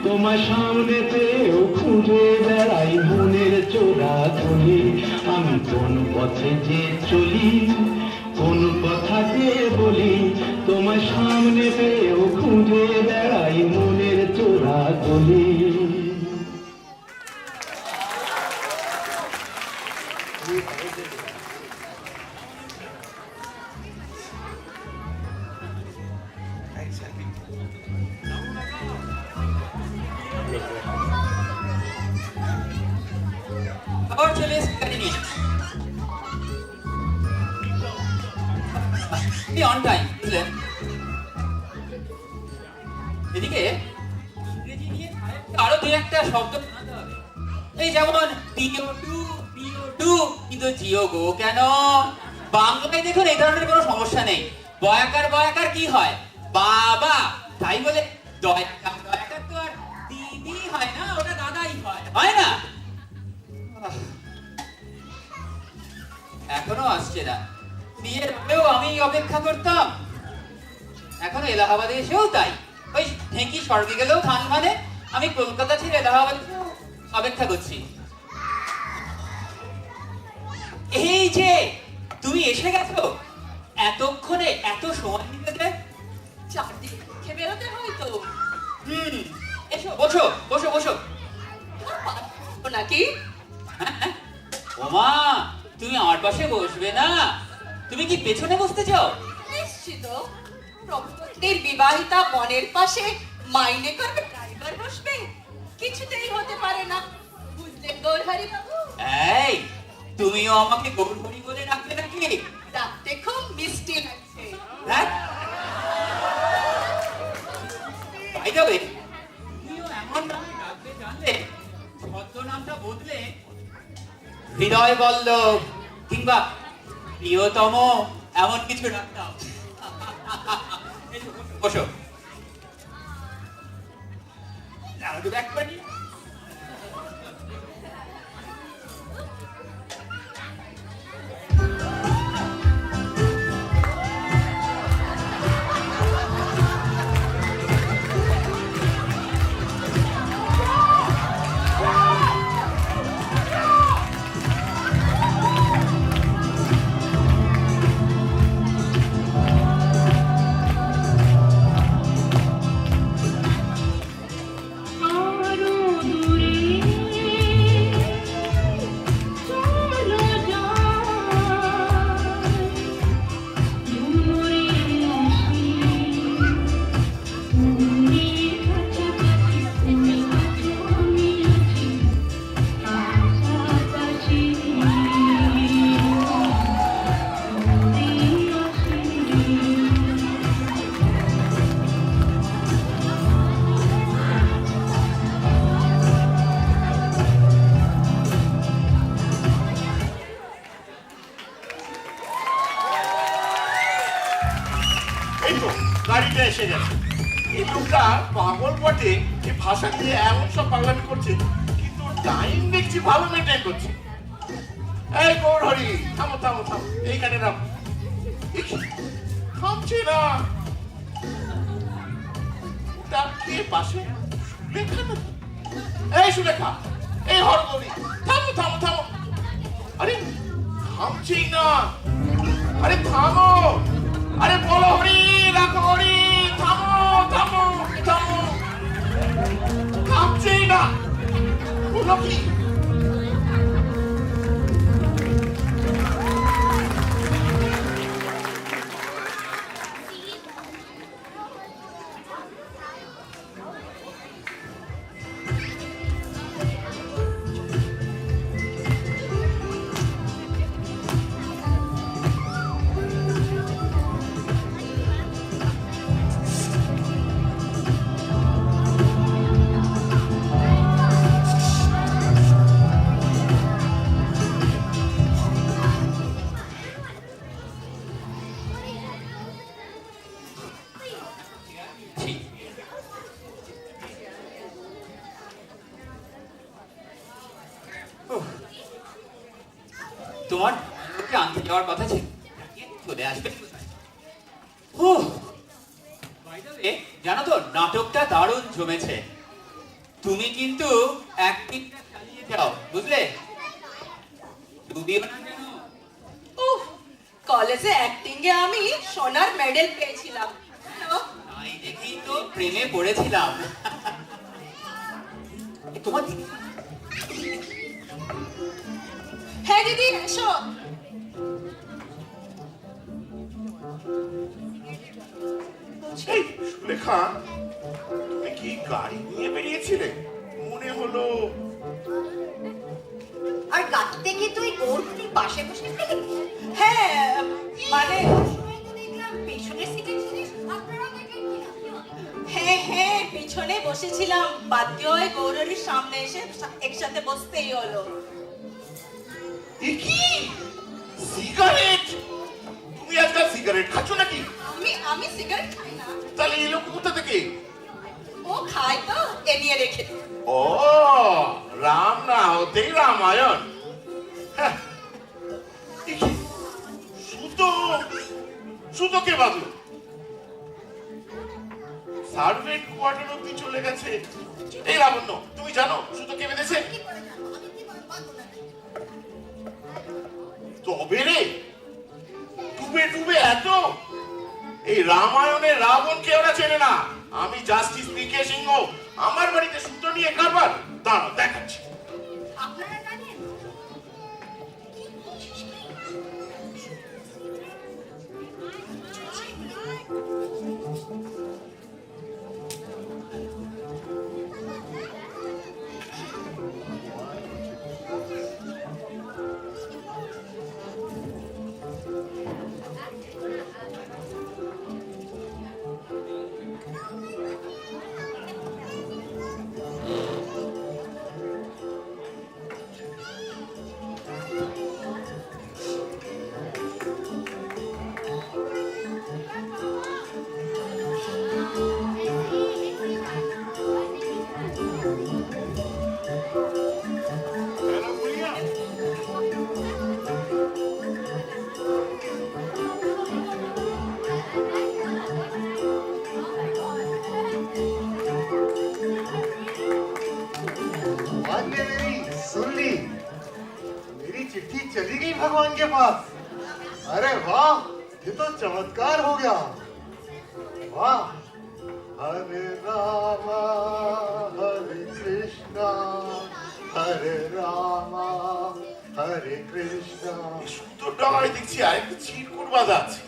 Speaker 10: তোমার সামনে পেয়েও খুঁজে বেড়াই মনের চোরা গলি। আমি কোন পথে যে চলি, কোন কথা যে বলি, তোমার সামনে পেয়েও খুঁজে বেড়াই মনের চোরা গলি।
Speaker 4: আবার চলে এসেছি গাড়ি নিয়ে। অন টাইম বুঝলেন। এদিকে ইংরেজি নিয়ে আরো দু একটা শব্দ জানতে হবে। এই যেমন PO2 কিন্তু জিও গো কেন? বাংলায় দেখুন এই ধরনের কোনো সমস্যা নেই। বয়াকার কি হয়? বাবা, তাই বলে দয়াকার তো আর দিদি হয় না, ওটা দাদাই হয় না? এখনো আসছে না। বিয়ের আগেও আমি অপেক্ষা করতাম, এখনো এলাহাবাদে এসেও তাই। ওই ঢেঁকি স্বর্গে গেলেও ধান মানে, আমি কলকাতা ছেড়ে এলাহাবাদে অপেক্ষা করছি। এই যে তুমি তুমি এসে গেছো? এতক্ষণে এত সময় নিতে যে?
Speaker 8: চারদিকে দেখে বেরোতে হয় তো।
Speaker 4: এসো, বসো বসো বসো।
Speaker 8: ও নাকি?
Speaker 4: ওমা, তুমি আমার পাশে বসবে না? তুমি কি পেছনে বসতে চাও?
Speaker 8: নিশ্চিত। প্রকৃতির বিবাহিতা বনের পাশে মাইনে করবে ড্রাইভার বসবে? কিছুতেই হতে পারে না, বুঝলেন গৌরহরি বাবু?
Speaker 4: এই, তুমিও আমাকে গৌরহরি বলে রাখবে নাকি?
Speaker 8: ডাকতে খুব মিষ্টি লাগছে।
Speaker 4: হ্যাঁ? বাই দ্য ওয়ে, তুমিও এমন নামে ডাকতে জানলে ছদ্মনামটা বদলে হৃদয় বল্লভ কিংবা প্রিয়তম এমন কিছু রাখতাম। এসো, বসো, বসো। Now do that one.
Speaker 5: এই তো গাড়িটা এসে গেছে। এই লোকটা পাগল বটে, এই ভাষা নিয়ে এমন সব পাগলামি করছে, কিন্তু টাইম দেখছি ভালো মেনটেন করছে। এই গৌরহরি, থামো থামো থামো, এইখানে নাম। থামছে না। ওটা কে পাশে? সুলেখা না? এই সুলেখা, এই হরগৌরী, থামো থামো থামো। আরে থামছেই না। আরে থামো, আরে বলো হরি, রাখো হরি, থামো থামো থামো। থামছেই না। বলো কি?
Speaker 4: তোমার ওকে আনতে যাওয়ার কথা ছিল, চলে আসবে। জানো তো, নাটকটা দারুণ জমেছে। তুমি কিন্তু অ্যাক্টিংটা চালিয়ে যাও, বুঝলে? ডুবিও না যেন।
Speaker 8: উফ, কলেজে অ্যাক্টিং এ আমি সোনার মেডেল পেয়েছিলাম।
Speaker 4: তাই দেখেই তো প্রেমে পড়েছিলাম। তোমার
Speaker 8: হ্যাঁ দিদি, এসো।
Speaker 5: এই সুলেখা, তুমি কি গাড়ি নিয়ে বেরিয়েছিলে? মনে হলো।
Speaker 6: আর গাড়ি থেকে তুই গৌরহরির পাশে বসে ছিলি?
Speaker 8: হ্যাঁ, মানে
Speaker 2: পেছনের সিটে ছিলিস, আপনারা দেখেন কিনা?
Speaker 8: হ্যাঁ হ্যাঁ, পিছনে বসেছিলাম। বাধ্য হয়ে গৌরহরির সামনে এসে একসাথে বসতেই হলো।
Speaker 5: এ কি? সিগারেট? তুমি আজকাল সিগারেট খাচ্ছ নাকি?
Speaker 8: আমি সিগারেট খাই না।
Speaker 5: তাহলে এই লোক কোথা থেকে?
Speaker 8: ও খায় তো, এ নিয়ে রেখে দিই।
Speaker 5: ও, রাম না হতেই রামায়ণ। হ্যাঁ, এ কি? সুতো, সুতো কে বাঁধলো? সার্ভেন্ট কোয়ার্টার অব্দি চলে গেছে। এই লাবণ্য, তুমি জানো সুতো কে বেঁধেছে? তবে রে, ডুবে এত, এই রামায়ণের রাবণকে ওরা চেনে না। আমি জাস্টিস পিকে সিংহ, আমার বাড়িতে সুতো নিয়ে কারবার। দাঁড়াও দেখাচ্ছি।
Speaker 6: আপনারা জানেন
Speaker 5: হ্যালো গুড়িয়া,
Speaker 7: भगवान ने मेरी सुन ली, मेरी चिट्ठी चली गई भगवान के पास। अरे वाह, ये तो चमत्कार हो गया। वाह, हरे रामा हरे कृष्णा, हरे रामा हरे कृष्णा।
Speaker 5: এই সুতোর ডাঙায় দেখছি আরেকটা চিরকুট বাঁধা আছে।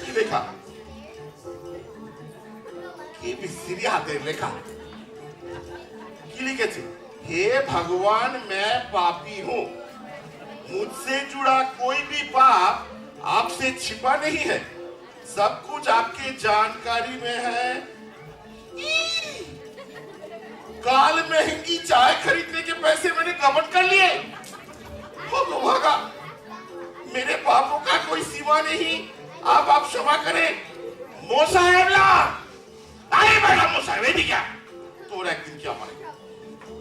Speaker 5: কি লেখা? কি বিশ্রী হাতের লেখা। কি লিখেছে? हे भगवान मैं पापी हूँ, मुझसे जुड़ा कोई भी पाप आपसे छिपा नहीं है, सब कुछ आपके जानकारी में है। काल महंगी चाय खरीदने के पैसे मैंने गबन कर लिए। हो तो भागा, मेरे पापों का कोई सीमा नहीं, आप क्षमा करें। मोसाहेबला, अरे बेटा मोसाहेब, এদিকে আয়। তোর একদিন কি আমার,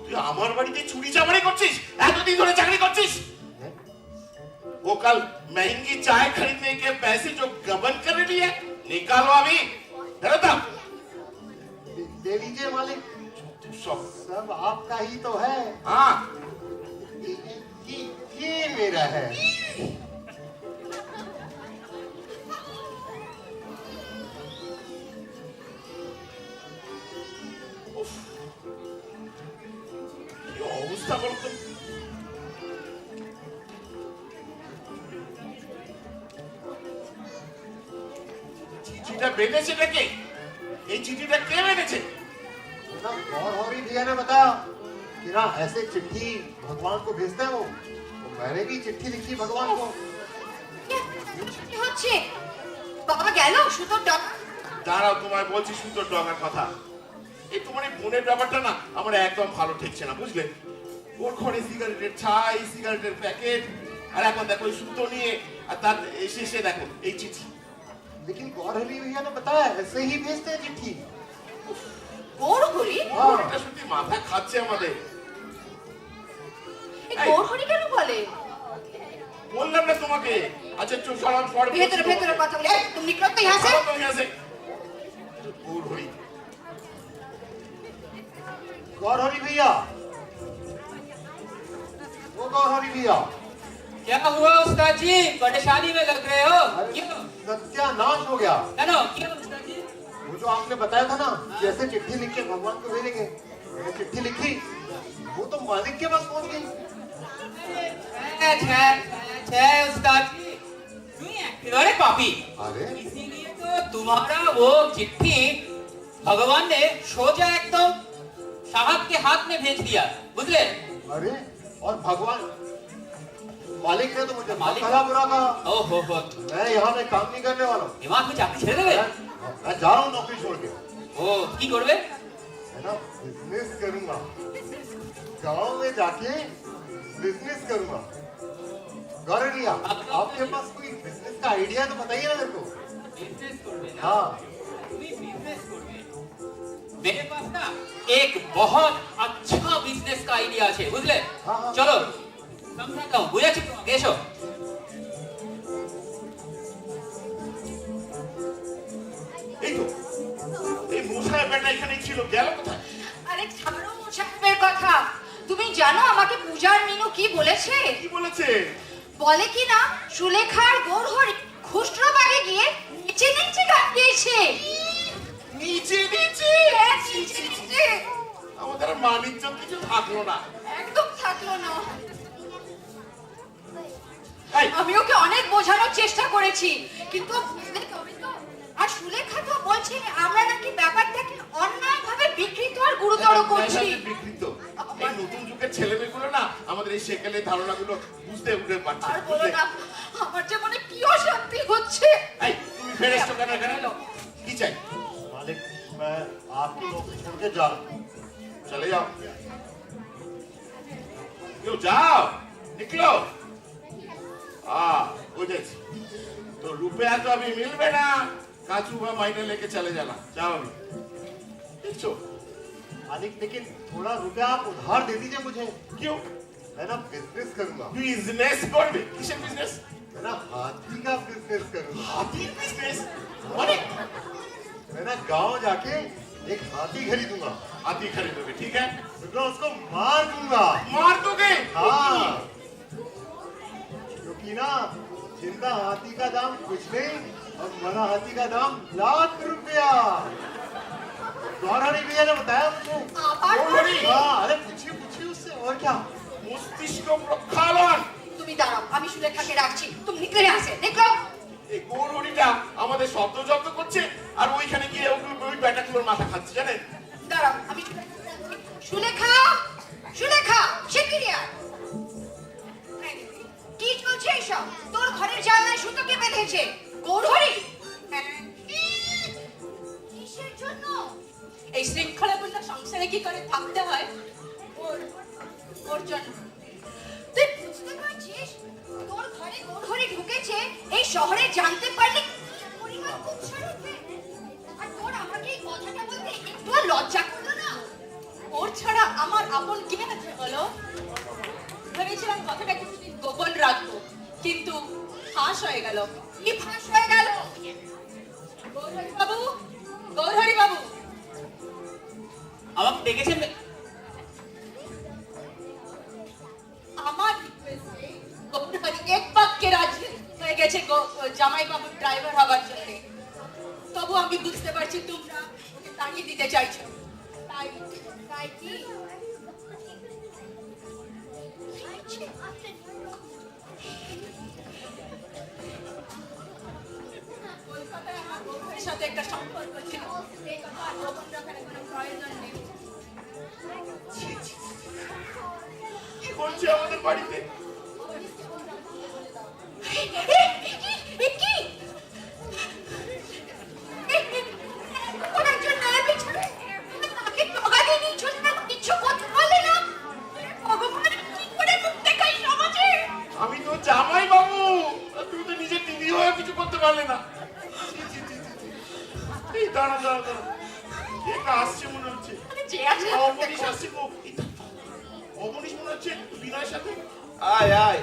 Speaker 5: তুই আমার বাড়িতে চুরি চামারি করছিস, এতদিন ধরে চাকরি করছিস। वो कल महंगी चाय खरीदने के पैसे जो गबन कर लिए, निकालो अभी।
Speaker 7: दे लीजिए मालिक,
Speaker 5: सब
Speaker 7: सब आपका ही तो है।
Speaker 5: हाँ,
Speaker 7: ये मेरा है।
Speaker 5: কি অবস্থা বলতো। চিঠিটা বেঁধেছেটা কে? এই চিঠিটা কে বেঁধেছে?
Speaker 7: ना गौरहरी भैया ने बताया कि ना ऐसे चिट्ठी भगवान को भेजते हैं वो, तो मैंने भी चिट्ठी लिखी भगवान को।
Speaker 6: কি হচ্ছে? বাবা গেল সুতোর ডাঙা।
Speaker 5: দাঁড়াও, তোমায় বলছি সুন্দর ডগার কথা। এই তোমার এই বোনের ব্যাপারটা না আমার একদম ভালো ঠেকছে না, বুঝলে? ওর ঘরে সিগারেটের ছাই, সিগারেটের প্যাকেট, আর এখন দেখো এই সুতো নিয়ে, আর তার শেষে দেখো এই চিঠি।
Speaker 7: लेकिन गौरहरी भैया ने बताया ऐसे ही भेजते हैं चिट्ठी।
Speaker 6: গৌরহরি?
Speaker 7: हाँ,
Speaker 5: এটা সত্যি মাথা খাচ্ছে আমাদের।
Speaker 6: এই গৌরহরি কেন বলে?
Speaker 5: বললাম না তোমাকে। আচ্ছা চুপ সরান, পরে
Speaker 6: ভেতরে ভেতরে কথা বলে। এই, তুমি নিকট তো यहाँ से।
Speaker 5: তুমি আছে গৌরহরি।
Speaker 7: गौरहरी भैया, वो गौरहरी भैया,
Speaker 4: क्या हुआ उस्ताद जी, परेशानी में लग रहे हो? क्यों?
Speaker 7: सत्यानाश हो गया।
Speaker 4: जानो क्यों उस्ताद जी?
Speaker 7: वो जो आपने बताया था ना कि ऐसे चिट्ठी लिख के भगवान को भेजेंगे, मैंने चिट्ठी लिखी, वो तो मालिक के पास पहुंच गई।
Speaker 4: छे उस्ताद जी, यूं ही एक्टिव, अरे पापी।
Speaker 7: अरे
Speaker 4: इसीलिए तो तुम्हारा वो चिट्ठी भगवान ने सोजा एकदम साहब के हाथ में भेज दिया, बुझले?
Speaker 7: अरे, और भगवान मालिक ने तो मुझे
Speaker 4: मालिक?
Speaker 7: भला बुरा कहा।
Speaker 4: ओहो हो,
Speaker 7: मैं यहाँ में काम नहीं करने वाला हूँ।
Speaker 4: दिमाग में चाकरी ছেড়ে দেবে?
Speaker 7: मैं जा रहा हूँ नौकरी छोड़ के।
Speaker 4: ও কি করবে?
Speaker 7: है ना, बिजनेस करूंगा, गांव में जाके बिजनेस करूंगा। गौरव भैया, आपके पास कोई बिजनेस का आइडिया तो बताइए ना मेरे को।
Speaker 4: বিজনেস করবে না?
Speaker 7: हाँ,
Speaker 4: তুমি बिजनेस করবে। मेरे पास ना एक बहुत अच्छा बिजनेस का आइडिया আছে, বুঝলে?
Speaker 7: हाँ, हाँ।
Speaker 4: চলো समझाता हूँ, বুঝাচ্ছি তোমাকে, এসো।
Speaker 5: এই তো এই মশাই বেটা এখানে ছিল, গেল কোথায়?
Speaker 6: আরে ছাড়ো সাহেবের কথা। তুমি জানো আমাকে পূজার মিনু কি বলেছে?
Speaker 5: কি বলেছে?
Speaker 6: বলে কি না সুলেখার গৌরহরি খুচরো বাগে গিয়ে নিচে নিচে গান গেয়েছে।
Speaker 5: নিচে নিচে
Speaker 6: হ্যাঁ, নিচে নিচে।
Speaker 5: আমাদের আর মানিজ্য কিছু থাকলো না।
Speaker 6: একদম থাকলো না।
Speaker 5: এই,
Speaker 6: আমি ওকে অনেক বোঝানোর চেষ্টা করেছি কিন্তু বুঝতে হবে তো। আর সুলেখা তো বলছে আমরা নাকি ব্যাপারটাকে অন্যায়ভাবে বিকৃত আর গুরুতর করছি।
Speaker 5: বিকৃত। এই নতুন যুগের ছেলেমেয়েগুলো না আমাদের এই সেকেলের ধারণাগুলো বুঝতে উঠে পারছে
Speaker 6: আর
Speaker 5: না,
Speaker 6: বলো
Speaker 5: বুঝলে?
Speaker 6: না, আমার যে মনে কি অশান্তি হচ্ছে।
Speaker 5: এই, তুমি ফেরেছো কেন এখানে? কি চাই?
Speaker 7: मालिक मैं आपको लोग छोड़ के जा रहा हूँ
Speaker 5: चले जाओ। क्यों जाओ? निकलो। बुझेছি। तो रुपया तो अभी मिलबे ना, काचू बा मायने लेके चले जाना। जाओ अभी। देखो।
Speaker 7: मालिक लेकिन थोड़ा रुपया आप उधार दे दीजिए मुझे
Speaker 5: क्यों?
Speaker 7: मैं ना बिजनेस करूंगा
Speaker 5: बिजनेस करबे? किसের बिजनेस?
Speaker 7: मैं ना हाथी का बिजनेस करूंगा
Speaker 5: हाथी बिजनेस? মানে
Speaker 7: मैं ना गांव जाके एक हाथी खरीदूंगा
Speaker 5: हाथी खरीदोगे, ठीक है?
Speaker 7: फिर मैं उसको मार दूंगा
Speaker 5: मार दोगे?
Speaker 7: हाँ क्योंकि ना जिंदा हाथी का दाम कुछ नहीं और मरा हाथी का दाम ₹1,00,000 गौरहरी भैया ने बताया मुझे
Speaker 6: আবার
Speaker 5: গৌরহরি?
Speaker 7: हाँ अरे पूछिए पूछिए उससे और क्या
Speaker 5: মস্তিষ্ক প্রক্ষালন।
Speaker 6: তুমি দাঁড়াও, আমি সুলেখাকে রাখছি। তুমি নিকলে আসে, দেখো।
Speaker 5: এই গৌরহরিটা আমাদের শব্দ জব্দ করছে আর ওইখানে গিয়ে ওই ব্যাটাগুলোর মাথা খাচ্ছে, জানেন?
Speaker 6: দাঁড়াও, আমি সুলেখা, সুলেখা, শিগগিরই আয়। কি চলছে এসব? তোর ঘরের জানলায় সুতো কে বেঁধেছে? গৌরহরি? কিসের জন্য?
Speaker 8: এই শৃঙ্খলাপূর্ণ সংসারে কি করে থাকতে হয়
Speaker 6: ওর ওর জন্য। তুই বুঝতে পারছিস তোর ঘরে গৌরহরি ঢুকেছে এই শহরে জানতে পারলে কি পরিমাণ কুৎসা উঠবে? আর তোর আমাকে এই কথাটা বলতে একটু লজ্জা করলো না?
Speaker 8: ওর ছাড়া আমার আপন কে আছে বলো? ভেবেছিলাম কথাটা কিছুদিন গোপন রাখবো কিন্তু ফাঁস হয়ে গেল।
Speaker 6: কি ফাঁস হয়ে গেল?
Speaker 8: গৌরহরি বাবু, গৌরহরি বাবু,
Speaker 4: আমাকে দেখেছেন?
Speaker 8: আমার রিকোয়েস্টে গৌরহরি এক বাক্যে রাজি হয়ে গেছে জামাই বাবুর ড্রাইভার হবার জন্য। তবু আমি বুঝতে পারছি তোমরা ওকে তাড়িয়ে দিতে চাইছো। তাই
Speaker 6: তাই কি?
Speaker 8: কলকাতায় আমার বউয়ের সাথে একটা সম্পর্ক ছিল, এই কথা আর গোপন রাখার কোনো প্রয়োজন নেই।
Speaker 5: কি বলছে আমাদের বাড়িতে? আমি তো জামাই বাবু, তুমি তো নিজে টিভি হয়ে কিছু করতে পারলে না। এই দাঁড়া দাঁড়া দাঁড়া, কে আসছে মনে হচ্ছে? অমনীশ আসছে গো। অমনীশ মনে হচ্ছে বিনয়ের সাথে।
Speaker 9: আয় আয়,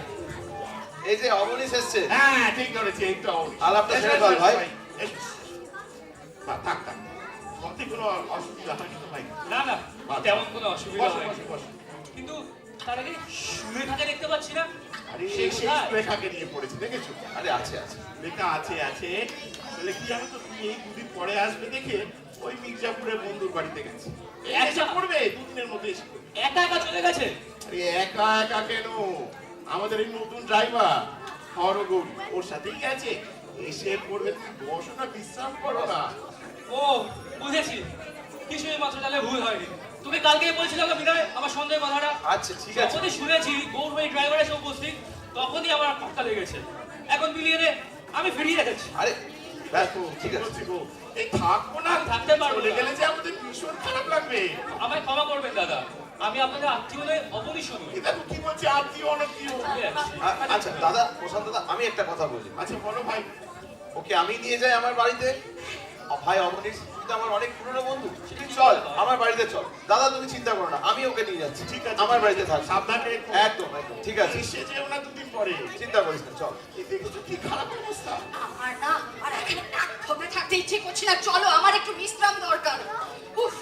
Speaker 9: এই যে অমনীশ এসছে।
Speaker 5: হ্যাঁ ঠিক ধরেছে, এই তো অমনীশ।
Speaker 9: আলাপটা ছেড়ে দাও ভাই।
Speaker 5: থাক থাক থাক, তোমাতে কোনো অসুবিধা হয়নি তো ভাই?
Speaker 3: না না, তেমন কোনো অসুবিধা
Speaker 5: বসো
Speaker 3: হয়নি।
Speaker 5: বসো বসো।
Speaker 3: কিন্তু তার আগে সুলেখাকে দেখতে পাচ্ছি না।
Speaker 5: আরে
Speaker 3: সে
Speaker 5: সেই
Speaker 3: কোথায়?
Speaker 5: লেখাকে নিয়ে পড়েছে, দেখেছো?
Speaker 9: আরে আছে আছে।
Speaker 5: লেখা আছে আছে। আসলে কি জানো তো, তুমি এই দুদিন পরে আসবে দেখে ওই মির্জাপুরের বন্ধুর বাড়িতে গেছে। এসে পড়বে, দুদিনের মধ্যে এসে পড়বে।
Speaker 3: একা একা চলে গেছে।
Speaker 5: আরে একা একা কেন, আমাদের এই নতুন ড্রাইভার হরগৌরী ওর সাথেই গেছে। এসে পড়বে, তুমি বসো না, বিশ্রাম করো না।
Speaker 3: ও বুঝেছি, কিছুই মাত্র তাহলে ভুল হয়নি। তুমি কালকেই বলছিলে না বিনয় আমার সন্দেহ কথাটা।
Speaker 9: আচ্ছা ঠিক আছে।
Speaker 3: যখনই শুনেছি গৌরবাই ড্রাইভার এসে উপস্থিত তখনই আমার ধাক্কা লেগেছে। এখন মিলিয়ে নে, আমি ফিরিয়ে রেখেছি।
Speaker 9: আরে
Speaker 5: দেখো
Speaker 9: ঠিক আছে।
Speaker 5: বলছি গো, এই থাকবো না,
Speaker 3: থাকতে পারবো না।
Speaker 5: চলে গেলে যে আমাদের ভীষণ খারাপ লাগবে।
Speaker 3: আমায় ক্ষমা করবেন দাদা, আমি আপনাদের আত্মীয় নয়, অপরিশ নই।
Speaker 5: এই দেখো কি বলছে, আত্মীয় অনাত্মীয়।
Speaker 9: আচ্ছা দাদা, প্রশান্ত দাদা, আমি একটা কথা বলি।
Speaker 5: আচ্ছা বলো ভাই।
Speaker 9: ওকে আমি নিয়ে যাই আমার বাড়িতে। ভাই অমনীশ, তুই তো আমার অনেক পুরনো বন্ধু, তুই চল আমার বাড়িতে চল। দাদা তুমি চিন্তা করো না, আমি ওকে নিয়ে যাচ্ছি।
Speaker 5: ঠিক আছে,
Speaker 9: আমার বাড়িতে থাক।
Speaker 5: সাবধানে একদম।
Speaker 9: একদম একদম ঠিক আছে।
Speaker 5: এসে যেও না দুদিন পরে।
Speaker 9: চিন্তা করিস না, চল।
Speaker 5: এই দেখেছো কি খারাপ অবস্থা।
Speaker 6: আমার না আর এখানে নাক ধরে থাকতে ইচ্ছে করছে না। চলো, আমার একটু বিশ্রাম দরকার। উফ।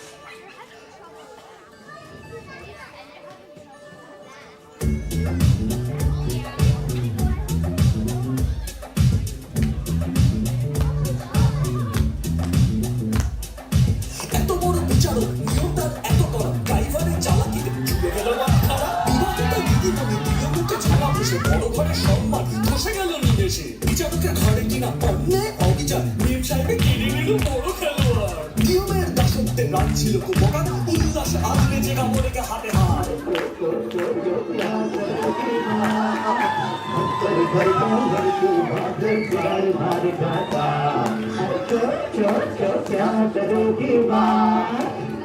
Speaker 11: ঘরে সম্মান ধসে গেল নিমেষে বিচারকের ঘরে কিনা পণ্যে অভিযান নিম সাহেবে কিনে নিল বড় খেলোয়াড় নিয়মের দাসত্বের রাত ছিল কুপকার উল্লাসে আনলে যে কামড়েকে হাতে হাত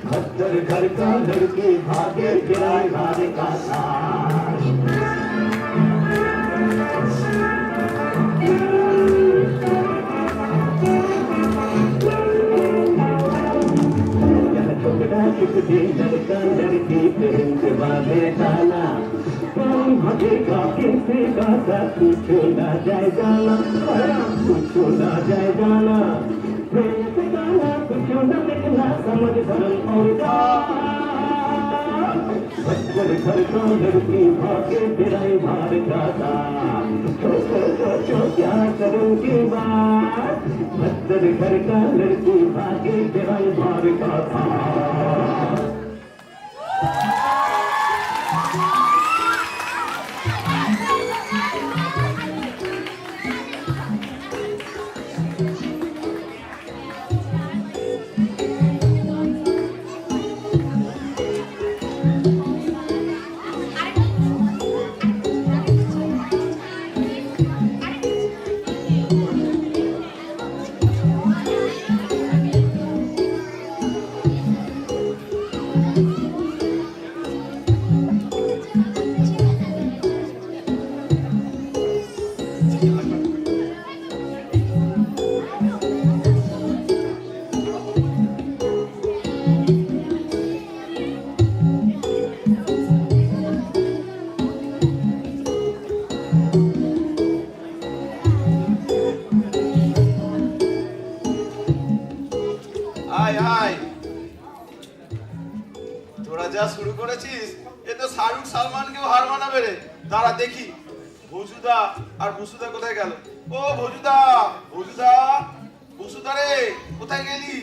Speaker 10: भक्तर घर का लड़की भागे किराए भागे का लड़का लड़की प्रेम से बांधे डाला कौन भगेगा किसी का पूछो ना जाए जाना पूछो ना जाए जाना प्रेम से गाना पूछो ना देखना समझ धर्म और भक्तर घर का लड़की भागे तेराई भार गाता सोचो क्या करूँगी बात भक्तर घर का लड़की भागे तेराई भार गाता
Speaker 9: আয় আয় তোরা যা শুরু করেছিস এ তো শাহরুখ সালমানকেও হার মানাবে রে দাঁড়া দেখি ভজুদা আর বসুদা কোথায় গেল ও ভজুদা ভজুদা বসুদা রে কোথায় গেলি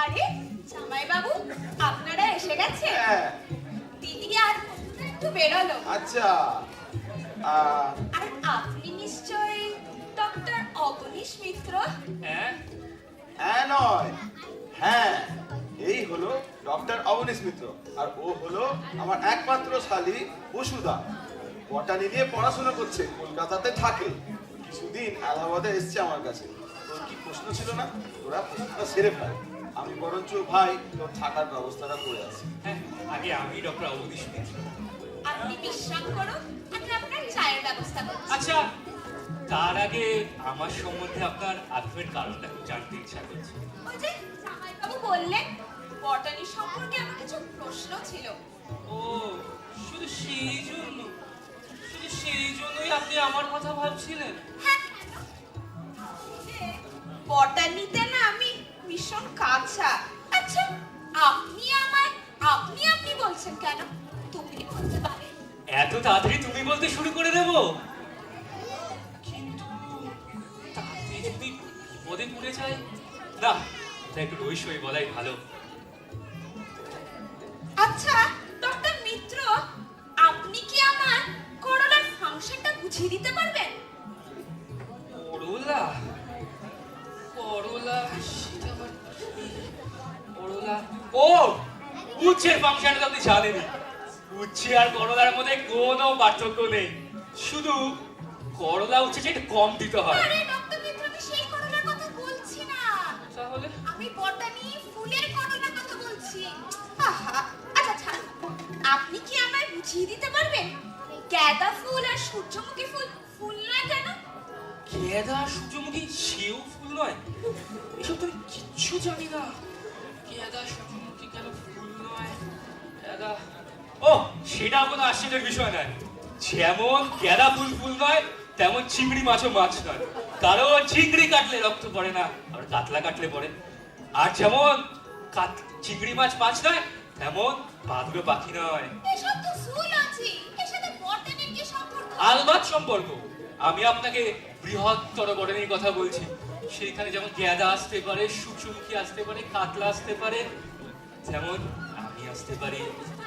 Speaker 8: আরে জামাই বাবু আপনারা এসে গেছেন
Speaker 9: হ্যাঁ
Speaker 8: দিদি আর একটু বেরোলো
Speaker 9: আচ্ছা
Speaker 8: আর আপনি নিশ্চয়ই ডক্টর অবনীশ মিত্র
Speaker 4: হ্যাঁ
Speaker 9: হ্যাঁ নয় হ্যাঁ এই হলো ডক্টর অবনীশ মিত্র আর ও হলো আমার একমাত্র শালী বসুদা বটানি নিয়ে পড়াশোনা করছে কলকাতাতে থাকে কিছুদিন এলাহাবাদে এসছে আমার কাছে তোর কি প্রশ্ন ছিল না তোরা প্রশ্নটা সেরে ফেল আমি বরঞ্চ ভাই তোর থাকার ব্যবস্থাটা করে আছি
Speaker 4: হ্যাঁ আগে আমি ডক্টর অবনীশ মিত্র।
Speaker 8: আপনি বিশ্রাম করুন আমি আপনার চায়ের ব্যবস্থা করছি
Speaker 4: আচ্ছা তার আগে আমার সম্বন্ধে আপনার আগ্রহের কারণটা জানতে ইচ্ছা করছে
Speaker 8: ওই যে জামাই বাবু বললেন বটানি সম্পর্কে আমার কিছু প্রশ্ন ছিল
Speaker 4: ও শুধু সেই জন্যই আপনি আমার কথা ভাবছিলেন
Speaker 8: হ্যাঁ কেন? যে বটানিতে না আমি ভীষণ কাঁচা আচ্ছা আপনি বলছেন কেন তুমি বলতে পারে
Speaker 4: এত তাড়াতাড়ি তুমি বলতে শুরু করে দেব কিন্তু তাতে যদি বিপদে পড়ে যায় না তাই একটু রহস্যই বলাই ভালো
Speaker 8: আচ্ছা ডক্টর মিত্র আপনি কি আমার করোনার ফাংশনটা বুঝিয়ে দিতে পারবেন
Speaker 4: করোলা সেটা আবার কি? করোলা ও উচ্ছের ফাংশনটা আপনি জানেনই উচ্ছে আর করলার মধ্যে কোনো পার্থক্য নেই শুধু করলা উচ্ছে একটু কম দিতে হয়
Speaker 8: আরে ডক্টর মিত্র আমি সেই করোনার কথা বলছি না
Speaker 4: তাহলে
Speaker 8: আমি বটানি ফুলের করোনার কথা বলছি আহা আচ্ছা ছাড় আপনি কি আমায় বুঝিয়ে দিতে পারবেন গাঁদা ফুল আর সূর্যমুখী ফুল ফুল নয় কেন
Speaker 4: গেঁদা সূর্যমুখী সেও ফুল নয় এসব তো আমি কিচ্ছু জানি না গেঁদা সূর্যমুখী কেন ফুল নয় গেঁদা ও সেটা কোনো আশ্চর্যের বিষয় নয় যেমন গেঁদা ফুল নয় তেমন চিংড়ি মাছও মাছ নয় কারণ চিংড়ি কাটলে রক্ত পড়ে না আর কাতলা কাটলে পড়ে আর যেমন চিংড়ি মাছ নয় তেমন বাদুড়ে পাখি নয়
Speaker 8: এসব তো ফুল আছে এর সাথে বটানির কি সম্পর্ক
Speaker 4: আলবাত সম্পর্ক আমি আপনাকে বৃহত্তর বটানির কথা বলছি সেখানে যেমন গেঁদা আসতে পারে সূর্যমুখী আসতে পারে কাতলা আসতে পারে যেমন আমি আসতে পারি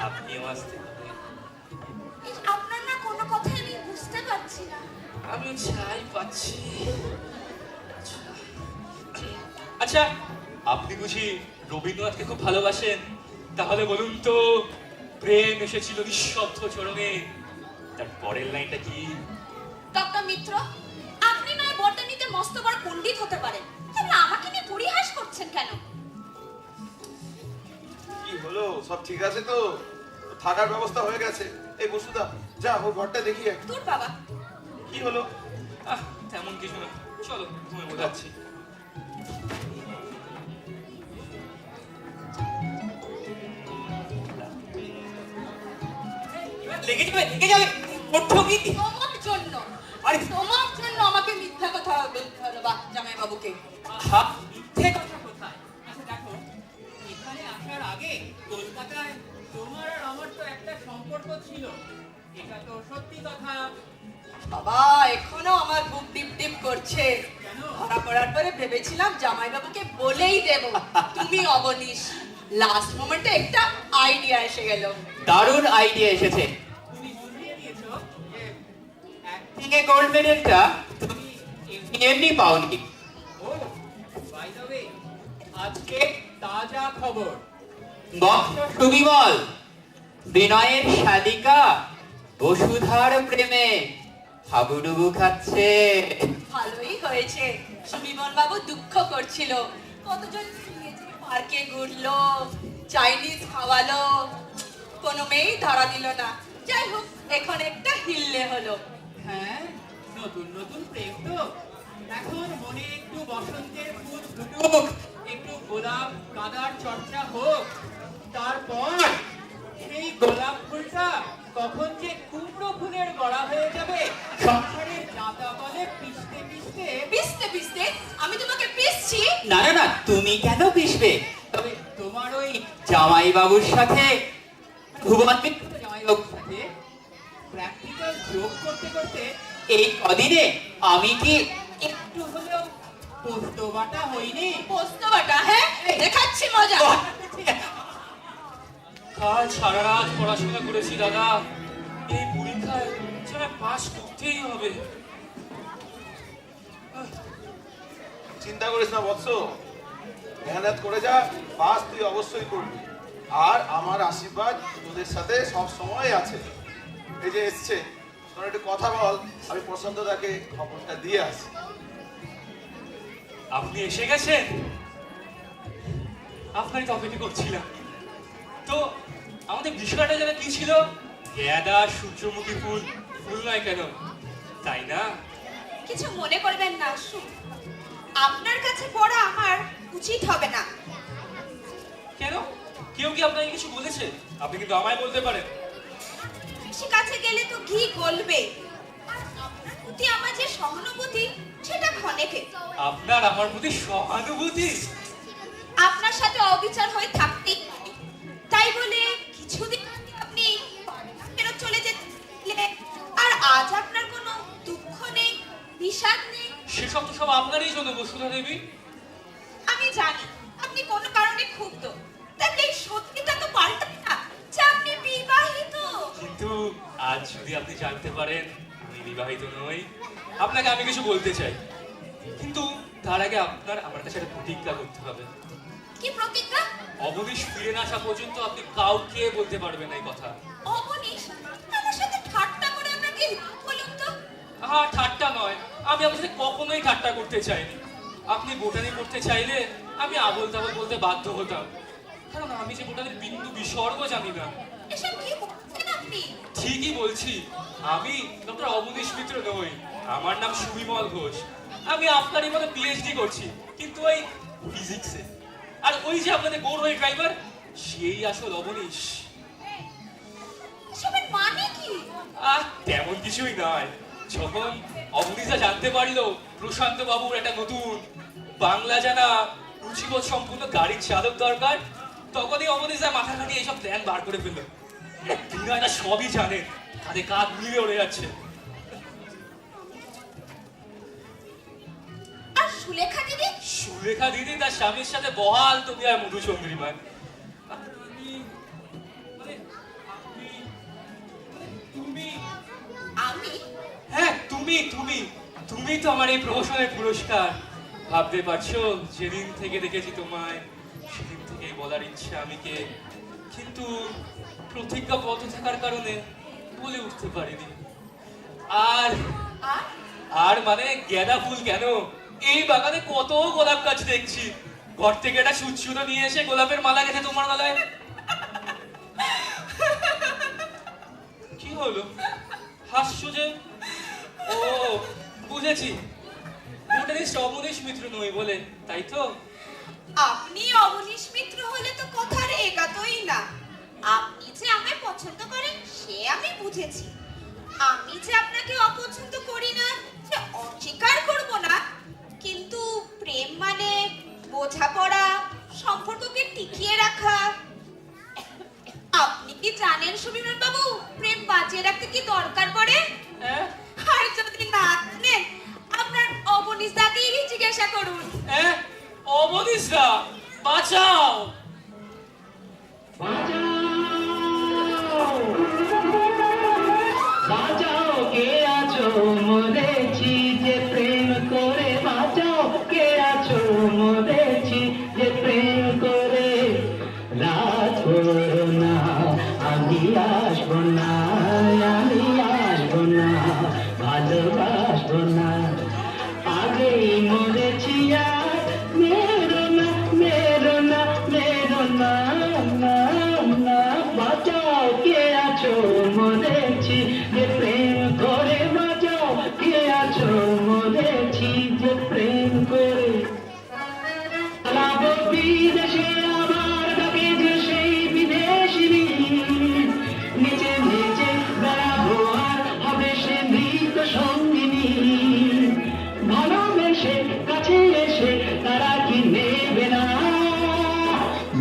Speaker 4: আপনিও আসতে পারেন
Speaker 8: আপনার না কোনো কথাই আমি বুঝতে পারছি
Speaker 12: আমিও চাই পাচ্ছি। আচ্ছা, আপনি বুঝি রবীন্দ্রনাথকে খুব ভালোবাসেন? তাহলে বলুন তো, প্রেম এসেছিল নিঃশব্দ চরণে, তার পরের লাইনটা কি?
Speaker 8: ডক্টর মিত্র, আপনি নয় বটানিতে মস্ত বড় পণ্ডিত হতে পারেন, তাহলে আমাকে নিয়ে পরিহাস করছেন কেন?
Speaker 9: কি হলো, সব ঠিক আছে তো? থাকার ব্যবস্থা হয়ে গেছে। এই বসুদা, যা ও ঘরটা দেখি।
Speaker 8: তোর বাবা
Speaker 9: কি হলো?
Speaker 12: তেমন কিছু না, চলো তুমি বোঝাচ্ছি।
Speaker 4: লেগে যাবে, লেগে যাবে। ওঠো কি?
Speaker 8: তোমার জন্য, আরে তোমার জন্য আমাকে মিথ্যা কথা বলতে হলো জামাই বাবুকে।
Speaker 4: মিথ্যে কথা কোথায়? আচ্ছা দেখো, এখানে আসার আগে কলকাতায় তোমার আর আমার তো একটা সম্পর্ক ছিল, এটা তো সত্যি কথা।
Speaker 8: বাবা, এখনো আমার বুক ডিপ ডিপ করছে। ধরা পড়ার পরে ভেবেছিলাম জামাই বাবুকে বলেই দেব তুমি অবনীশ। লাস্ট মোমেন্টে একটা আইডিয়া এসে গেল।
Speaker 4: দারুণ আইডিয়া এসেছে। তুমি বুঝিয়ে দিয়েছো যে অ্যাক্টিং এ গোল্ড মেডেলটা তুমি এমনি পাওনি। ও বাই দ্য ওয়ে, আজকে তাজা খবর, ডক্টর সুবিমল বিনয়ের শালিকা বসুধার প্রেমে হাবুডুবু খাচ্ছে।
Speaker 8: ভালোই হয়েছে, সুবিমল বাবু দুঃখ করছিল। কতজন পার্কে ঘুরলো, চাইনিজ খাওয়ালো, কোনো মেয়েই ধরা দিল না। যাই হোক, এখন একটা হিললে হলো।
Speaker 4: হ্যাঁ, নতুন নতুন প্রেম তো। এখন মনে একটু বসন্তের ফুল ফুটুক, একটু গোলাপ কাদার চর্চা হোক, তারপর সেই গোলাপ ফুলটা কখন যে কুমড়ো ফুলের গড়া হয়ে যাবে, সংসারের জাতা বলে পিষতে পিষতে।
Speaker 8: পিষতে পিষতে? আমি তোমাকে পিষছি?
Speaker 4: না না না, তুমি কেন পিষবে? তবে তোমার ওই জামাই বাবুর সাথে, ভুবন মিত্র জামাই বাবুর সাথে প্র্যাকটিক্যাল যোগ করতে করতে এই কদিনে আমি কি একটু হলেও পোস্ত বাটা হইনি?
Speaker 8: পোস্ত বাটা? হ্যাঁ, দেখাচ্ছি মজা।
Speaker 12: কাল সারা রাত পড়াশোনা করেছি দাদা, এই পরীক্ষায় যেন পাস করতেই হবে।
Speaker 9: চিন্তা করিস না বৎস, মেহনত করে যা, পাস তুই অবশ্যই করবি। আর আমার আশীর্বাদ তোদের সাথে সব সময় আছে। এই যে এসছে, তোর একটু কথা বল, আমি প্রশান্ত দাকে খবরটা দিয়ে আসি।
Speaker 12: আপনি এসে গেছেন? আপনারই তো অপেক্ষা করছিলাম। তো আমাদের বিষয়টা যেন কি ছিল? গেঁদা সূর্যমুখী ফুল, ফুল নয় কেন, তাই না?
Speaker 8: কিছু মনে করবেন না, আপনার কাছে পড়া আমার উচিত হবে না।
Speaker 12: কেন? কেউ কি আপনাকে কিছু বলেছে? আপনি কিন্তু আমায় বলতে পারেন।
Speaker 8: বেশি কাছে গেলে তো ঘি গলবে। আর আপনার প্রতি আমার যে সহানুভূতি, সেটা ক্ষণেকে।
Speaker 12: আপনার আমার প্রতি সহানুভূতি?
Speaker 8: আপনার সাথে অবিচার হয়ে থাকতেই পারি। তাই বলে কিছুদিন আগে আপনি ফেরত চলে যেতে, আর আজ আপনার কোনো দুঃখ নেই, বিষাদ নেই।
Speaker 12: সেসব তো সব আপনারই জন্য বসুধা দেবী।
Speaker 8: আমি জানি আপনি কোনো কারণে ক্ষুব্ধ, তাহলে এই সত্যিটা তো পাল্টাবে না যে আপনি বিবাহিত।
Speaker 12: কিন্তু আজ যদি আপনি জানতে পারেন আমি বিবাহিত নই, আপনাকে আমি কিছু বলতে চাই, কিন্তু তার আগে আপনার আমার কাছে একটা প্রতিজ্ঞা করতে হবে।
Speaker 8: কি প্রতিজ্ঞা?
Speaker 12: অবনীশ ফিরে না আসা পর্যন্ত আপনি কাউকে বলতে পারবেন না এই কথা।
Speaker 8: অবনীশ আমার সাথে ঠাট্টা করে আপনাকে বলুন তো।
Speaker 12: হ্যাঁ, ঠাট্টা নয়, আমি আপনার সাথে কখনোই ঠাট্টা করতে চাইনি। আপনি বোটানি পড়তে চাইলে আমি আবল তাবল বলতে বাধ্য হতাম, কারণ আমি যে বোটানির বিন্দু বিসর্গ জানি না।
Speaker 8: এসব কি বলছেন আপনি?
Speaker 12: ঠিকই বলছি, আমি ডক্টর অবনীশ মিত্র নই, আমার নাম সুবিমল ঘোষ। আমি আপনারই মতো পিএইচডি করছি, কিন্তু ওই ফিজিক্সে। আর ওই যে আপনাদের গৌরবের ড্রাইভার, সেই আসল অবনীশ।
Speaker 8: এসবের মানে কি?
Speaker 12: তেমন কিছুই নয়। যখন অবনীশা জানতে পারলো প্রশান্ত বাবুর একটা নতুন বাংলা জানা রুচিবোধ সম্পূর্ণ গাড়ির চালক দরকার, তখনই অবনীশা মাথা খাটিয়ে এইসব প্ল্যান বার করে ফেললো। বিনয়টা সবই জানেন, তাদের কাঁধ মিলে উড়ে যাচ্ছে।
Speaker 8: আর সুলেখা দিদি?
Speaker 12: সুলেখা দিদি তার স্বামীর সাথে বহাল তুমি আর মধুচন্দ্রিমায়।
Speaker 8: আমি?
Speaker 12: হ্যাঁ, তুমি তুমি তুমি তুমি তো আমার এই প্রহসনের পুরস্কার। ভাবতে পারছো, যেদিন থেকে দেখেছি তোমায় সেদিন থেকেই বলার ইচ্ছা আমি কে, কিন্তু প্রতিজ্ঞাবদ্ধ থাকার কারণে বলে উঠতে পারিনি। আর আর মানে গাঁদা ফুল কেন, এই বাগানে কত গোলাপ গাছ দেখছি। ঘর থেকে একটা সুতো নিয়ে এসে গোলাপের মালা গেঁথে তোমার গলায়। কি হলো, হাসছো যে? ও বুঝেছি, বোটানিস্ট অবনীশ মিত্র নই বলে, তাই তো?
Speaker 6: আপনি অবনীশ মিত্র হলে তো কথার এগাতই না। আপনি যে আমায় পছন্দ করেন সে আমি বুঝেছি। আমি যে আপনাকে অপছন্দ করি না সে অস্বীকার করব না, কিন্তু প্রেম মানে বোঝাপড়া, সম্পর্ককে টিকিয়ে রাখা। আপনি কি জানেন সুবিমান বাবু, প্রেম বাঁচিয়ে রাখতে কি দরকার পড়ে?
Speaker 12: হ্যাঁ?
Speaker 6: আর যদি না জানেন আপনার অবনীশ দাকেই জিজ্ঞাসা করুন।
Speaker 12: হ্যাঁ, অবনীশ দা, বাঁচাও।
Speaker 10: বাঁচাও কে আছো, মরেছি যে প্রেম করে। বাঁচাও কে আছো, মরেছি যে প্রেম করে। রাত হলো না, আমি আসবো না, আমি আসবো না, ভালোবাসবো না। আগেই মরেছি আর মেরো না, মেরো না, মেরো না, না, না। বাঁচাও কে আছো, মরেছি যে প্রেম করে। বাঁচাও কে আছো, মরেছি যে প্রেম করে। পালাবো বিদেশে, আবার ডাকে যে সেই বিদেশিনী। নিচে নিচে বেড়াবো আর হবে সে মৃত সঙ্গিনী। ভালোবেসে কাছে এসে তারা কি নেবে না?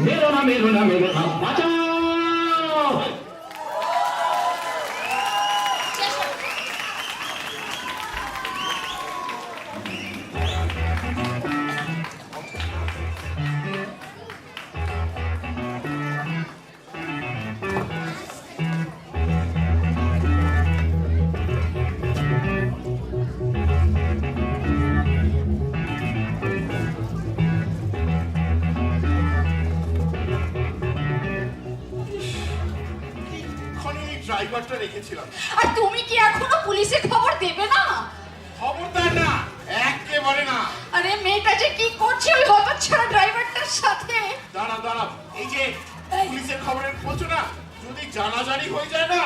Speaker 10: মেরো না, মেরো না, মেরো না, বাঁচাও।
Speaker 5: এক্ষুনি এই ড্রাইভারটা রেখেছিলাম।
Speaker 8: আর তুমি কি এখনো পুলিশে খবর দেবে না?
Speaker 5: খবরদার না, একেবারে না।
Speaker 8: আরে মেয়েটা যে কি করছে ওই হতচ্ছাড়া ড্রাইভারটার সাথে।
Speaker 5: দাঁড়া দাঁড়া, এই যে পুলিশের খবরের পৌঁছো না, যদি জানাজানি হয়ে যায় না,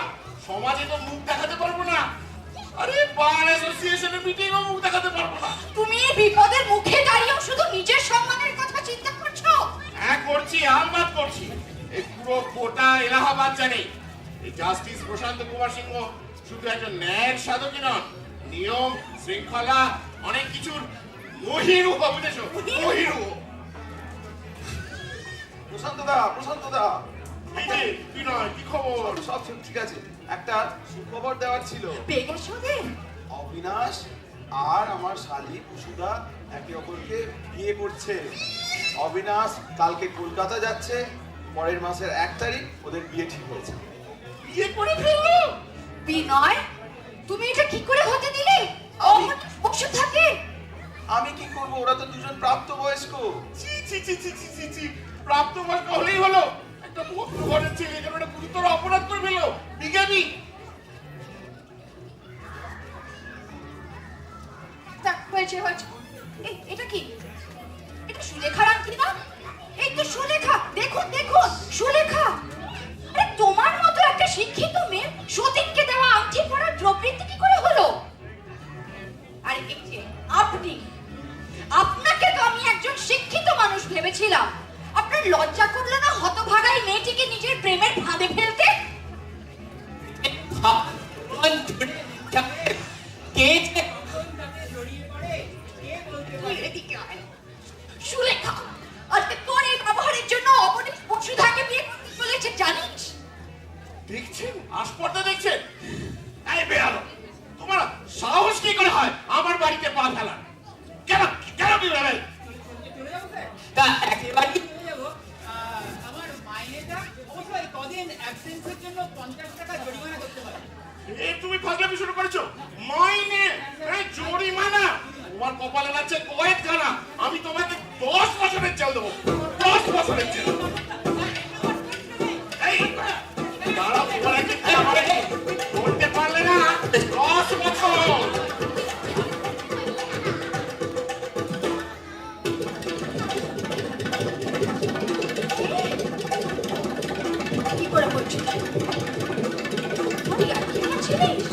Speaker 5: সমাজে তো মুখ দেখাতে পারবো না। আরে বার অ্যাসোসিয়েশনের মিটিংও মুখ দেখাতে পারবো না।
Speaker 8: তুমি এই বিপদের মুখে দাঁড়িয়েও শুধু নিজের সম্মানের কথা চিন্তা করছো?
Speaker 5: হ্যাঁ করছি, আলবাত করছি। এই পুরো গোটা এলাহাবাদ জানে এই জাস্টিস প্রশান্ত কুমার সিংহ শুধু একটা ন্যায়ের সাধকই নন, নিয়ম শৃঙ্খলা অনেক কিছুর মহিরু, বুঝেছো? মহিরু।
Speaker 9: প্রশান্ত দা, প্রশান্ত দা,
Speaker 5: এই যে কি নয়, কি খবর?
Speaker 9: সব ঠিক আছে। একটা সুখবর দেওয়ার ছিল।
Speaker 8: বেগেছো রে?
Speaker 9: অবিনাশ আর আমার শালী কুসুদা একে অপরকে বিয়ে করছে। অবিনাশ কালকে কলকাতা যাচ্ছে, পরের মাসের 1 তারিখ ওদের বিয়ে ঠিক হয়েছে।
Speaker 5: বিয়ে করে ফেললো?
Speaker 8: বিনয়, তুমি এটা কি করে হতে দিলে? অবশ্য থাকে।
Speaker 9: আমি কি করব, ওরা তো দুজন প্রাপ্তবয়স্ক।
Speaker 5: ছি ছি ছি ছি ছি ছি ছি, প্রাপ্তবয়স্ক হলেই হলো? একটা ভদ্র ঘরের ছেলে যেন একটা গুরুতর অপরাধ করে ফেললো, বিজ্ঞানী।
Speaker 8: হয়েছে হয়েছে। এটা কি? এটা সুলেখার আংটি না? এই তো সুলেখা, দেখুন দেখুন, সুলেখা। আরে তোমার মতো একটা শিক্ষিত মেয়ে সতীনকে দেওয়া আংটি পরার প্রবৃত্তি কি করে হলো? আরে এই যে আপনি, আপনাকে তো আমি একজন শিক্ষিত মানুষ ভেবেছিলাম। আপনার লজ্জা করলো না হতভাগাই মেয়েটিকে নিজের প্রেমের ফাঁদে ফেলতে? সুলেখা, আজকে তোর এই ব্যবহারের জন্য অবনীশ বসুধাকে বিয়ে করতে চলেছে জানিস?
Speaker 5: দেখছেন, আসপর্দা দেখছেন? এই বেয়ালো, তোমার সাহস কি করে হয় আমার বাড়িতে পা ফেলার? কেন কেন কি বলে?
Speaker 4: তা একেবারে
Speaker 13: আমার মাইনেটা অবশ্যই কদিন অ্যাবসেন্সের জন্য 50 টাকা জরিমানা করতে পারে।
Speaker 5: তুমি ফাজলামি শুরু করেছো? মাইনে জরিমানা তোমার কপালে আছে কয়েকখানা। আমি তোমাকে 10 বছরের জেল দেবো, 10 বছরের জেল। এই দাঁড়াও, তোমার কি আমার করতে পারলে না 10 বছর।
Speaker 6: কি করে বলছিস তুই আর কি করছিলিস?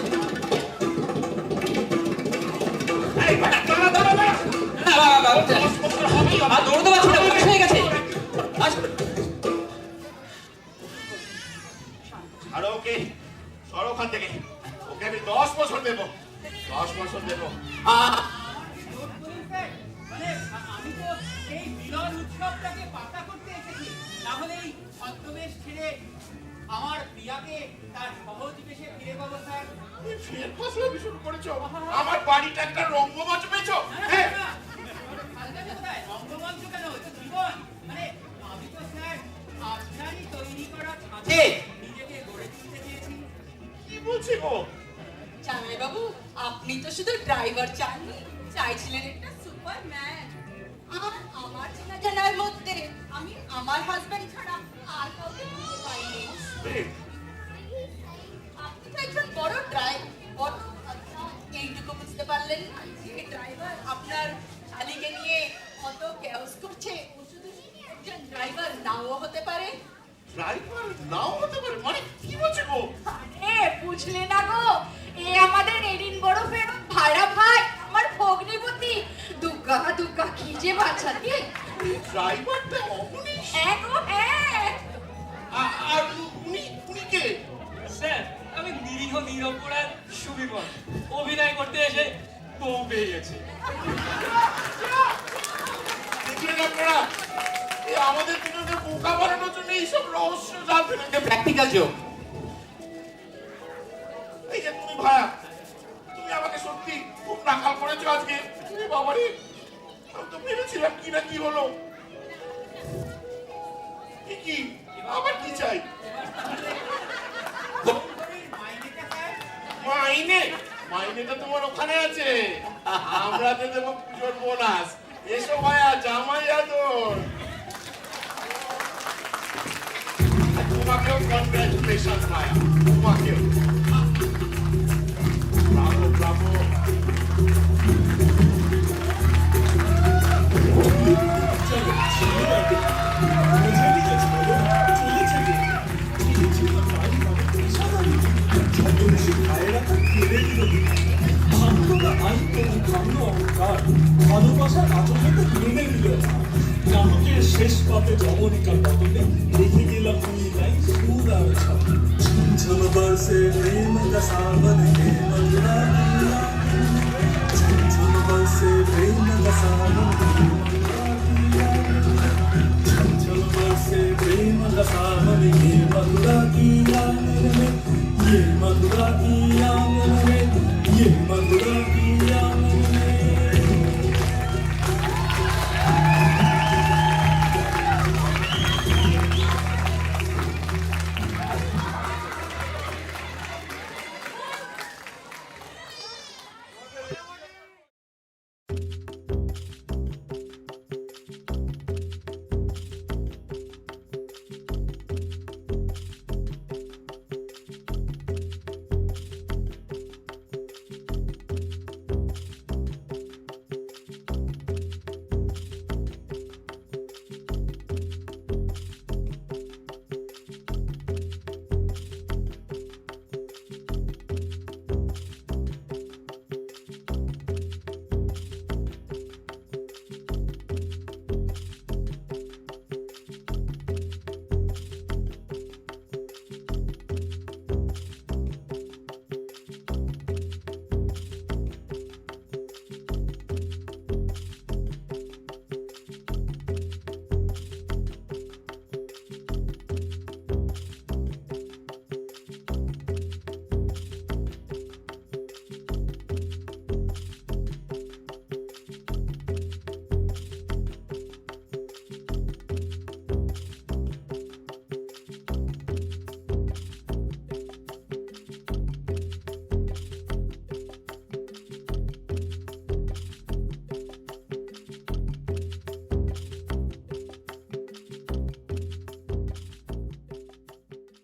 Speaker 5: এই দাঁড়া দাঁড়া দাঁড়া দাঁড়া।
Speaker 4: আর দৌড়তে পারছি না, বয়স হয়ে গেছে।
Speaker 5: আর ওকে সর ওখান থেকে, ওকে আমি 10 বছর দেবো, 10 বছর দেবো।
Speaker 13: মানে আমি তো এই মিলন উৎসবটাকে পাতা করতে এসেছি, না হলে এই ছদ্মবেশ ছেড়ে আমার প্রিয়াকে তার সহজ বেশে ফিরে পাবো স্যার।
Speaker 5: তুমি ফের ফসলামি শুরু করেছো, আমার বাড়িটা একটা রঙ্গমঞ্চ পেয়েছো। হ্যাঁ
Speaker 13: রঙ্গমঞ্চ কেন, এটা জীবন। মানে আমি তো স্যার আপনারই তৈরি করা
Speaker 4: কে?
Speaker 13: নিজেকে গড়ে তুলতে চেয়েছি।
Speaker 5: কি বলছি গো?
Speaker 8: জামাইবাবু, আপনি তো শুধু ড্রাইভার চাননি, চাইছিলেন একটা সুপারম্যান। আর আমার চেনা জানার মধ্যে আমি আমার হাজবেন্ড ছাড়া আর কাউকে খুঁজে পাইনি।
Speaker 5: এই,
Speaker 8: আপনি তো একজন বড় ড্রাইভার, এইটুকু বুঝতে পারলেন না যে ড্রাইভার আপনার শালিকে নিয়ে কত কেওস করছে? ও শুধু একজন ড্রাইভার নাও হতে পারে।
Speaker 5: ড্রাইভার নাও হতে পারে মানে কি বলছি গো?
Speaker 8: আরে বুঝলে না গো, এ আমাদের এডিনবরো ফেরত ভাড়া ভাই, আমার ভগ্নিপতি। দুগ্গা দুগ্গা কি যে বাচ্চাটি।
Speaker 5: ড্রাইভারটা অমনীশ।
Speaker 8: হ্যাঁ গো হ্যাঁ।
Speaker 5: আর উনি কে?
Speaker 12: স্যার, আমি নিরীহ নিরপরাধ সুবিমল অভিনয় করতে এসে বউ পেয়ে গেছে।
Speaker 5: দেখলেন আপনারা, এই আমাদের দুজনকে বোকা বানানোর জন্য এইসব রহস্য জানতে না।
Speaker 4: Practical joke.
Speaker 5: এই যে তুমি ভায়া, তুমি আমাকে সত্যি খুব নাকাল করেছো আজকে। তুমি বাবারে, আমি তো ভেবেছিলাম কি না কি হলো। কি আবার কি চাই? মাইনে? মাইনেটা তোমার ওখানে আছে, আমরা তো দেবো পুজোর বোনাস। এসো ভায়া, জামাই আদর। তোমাকেও কনগ্রাচুলেশন ভায়া, তোমাকেও। Bravo Bravo.
Speaker 11: ভালোবাসার আচরণটা মেনে নিল না। নাটকের শেষ পাতে জমনিকার বদলে রেখে গেলাম নাই সুর আর ছন্দ। झुम झुम बरसे प्रेम का सावन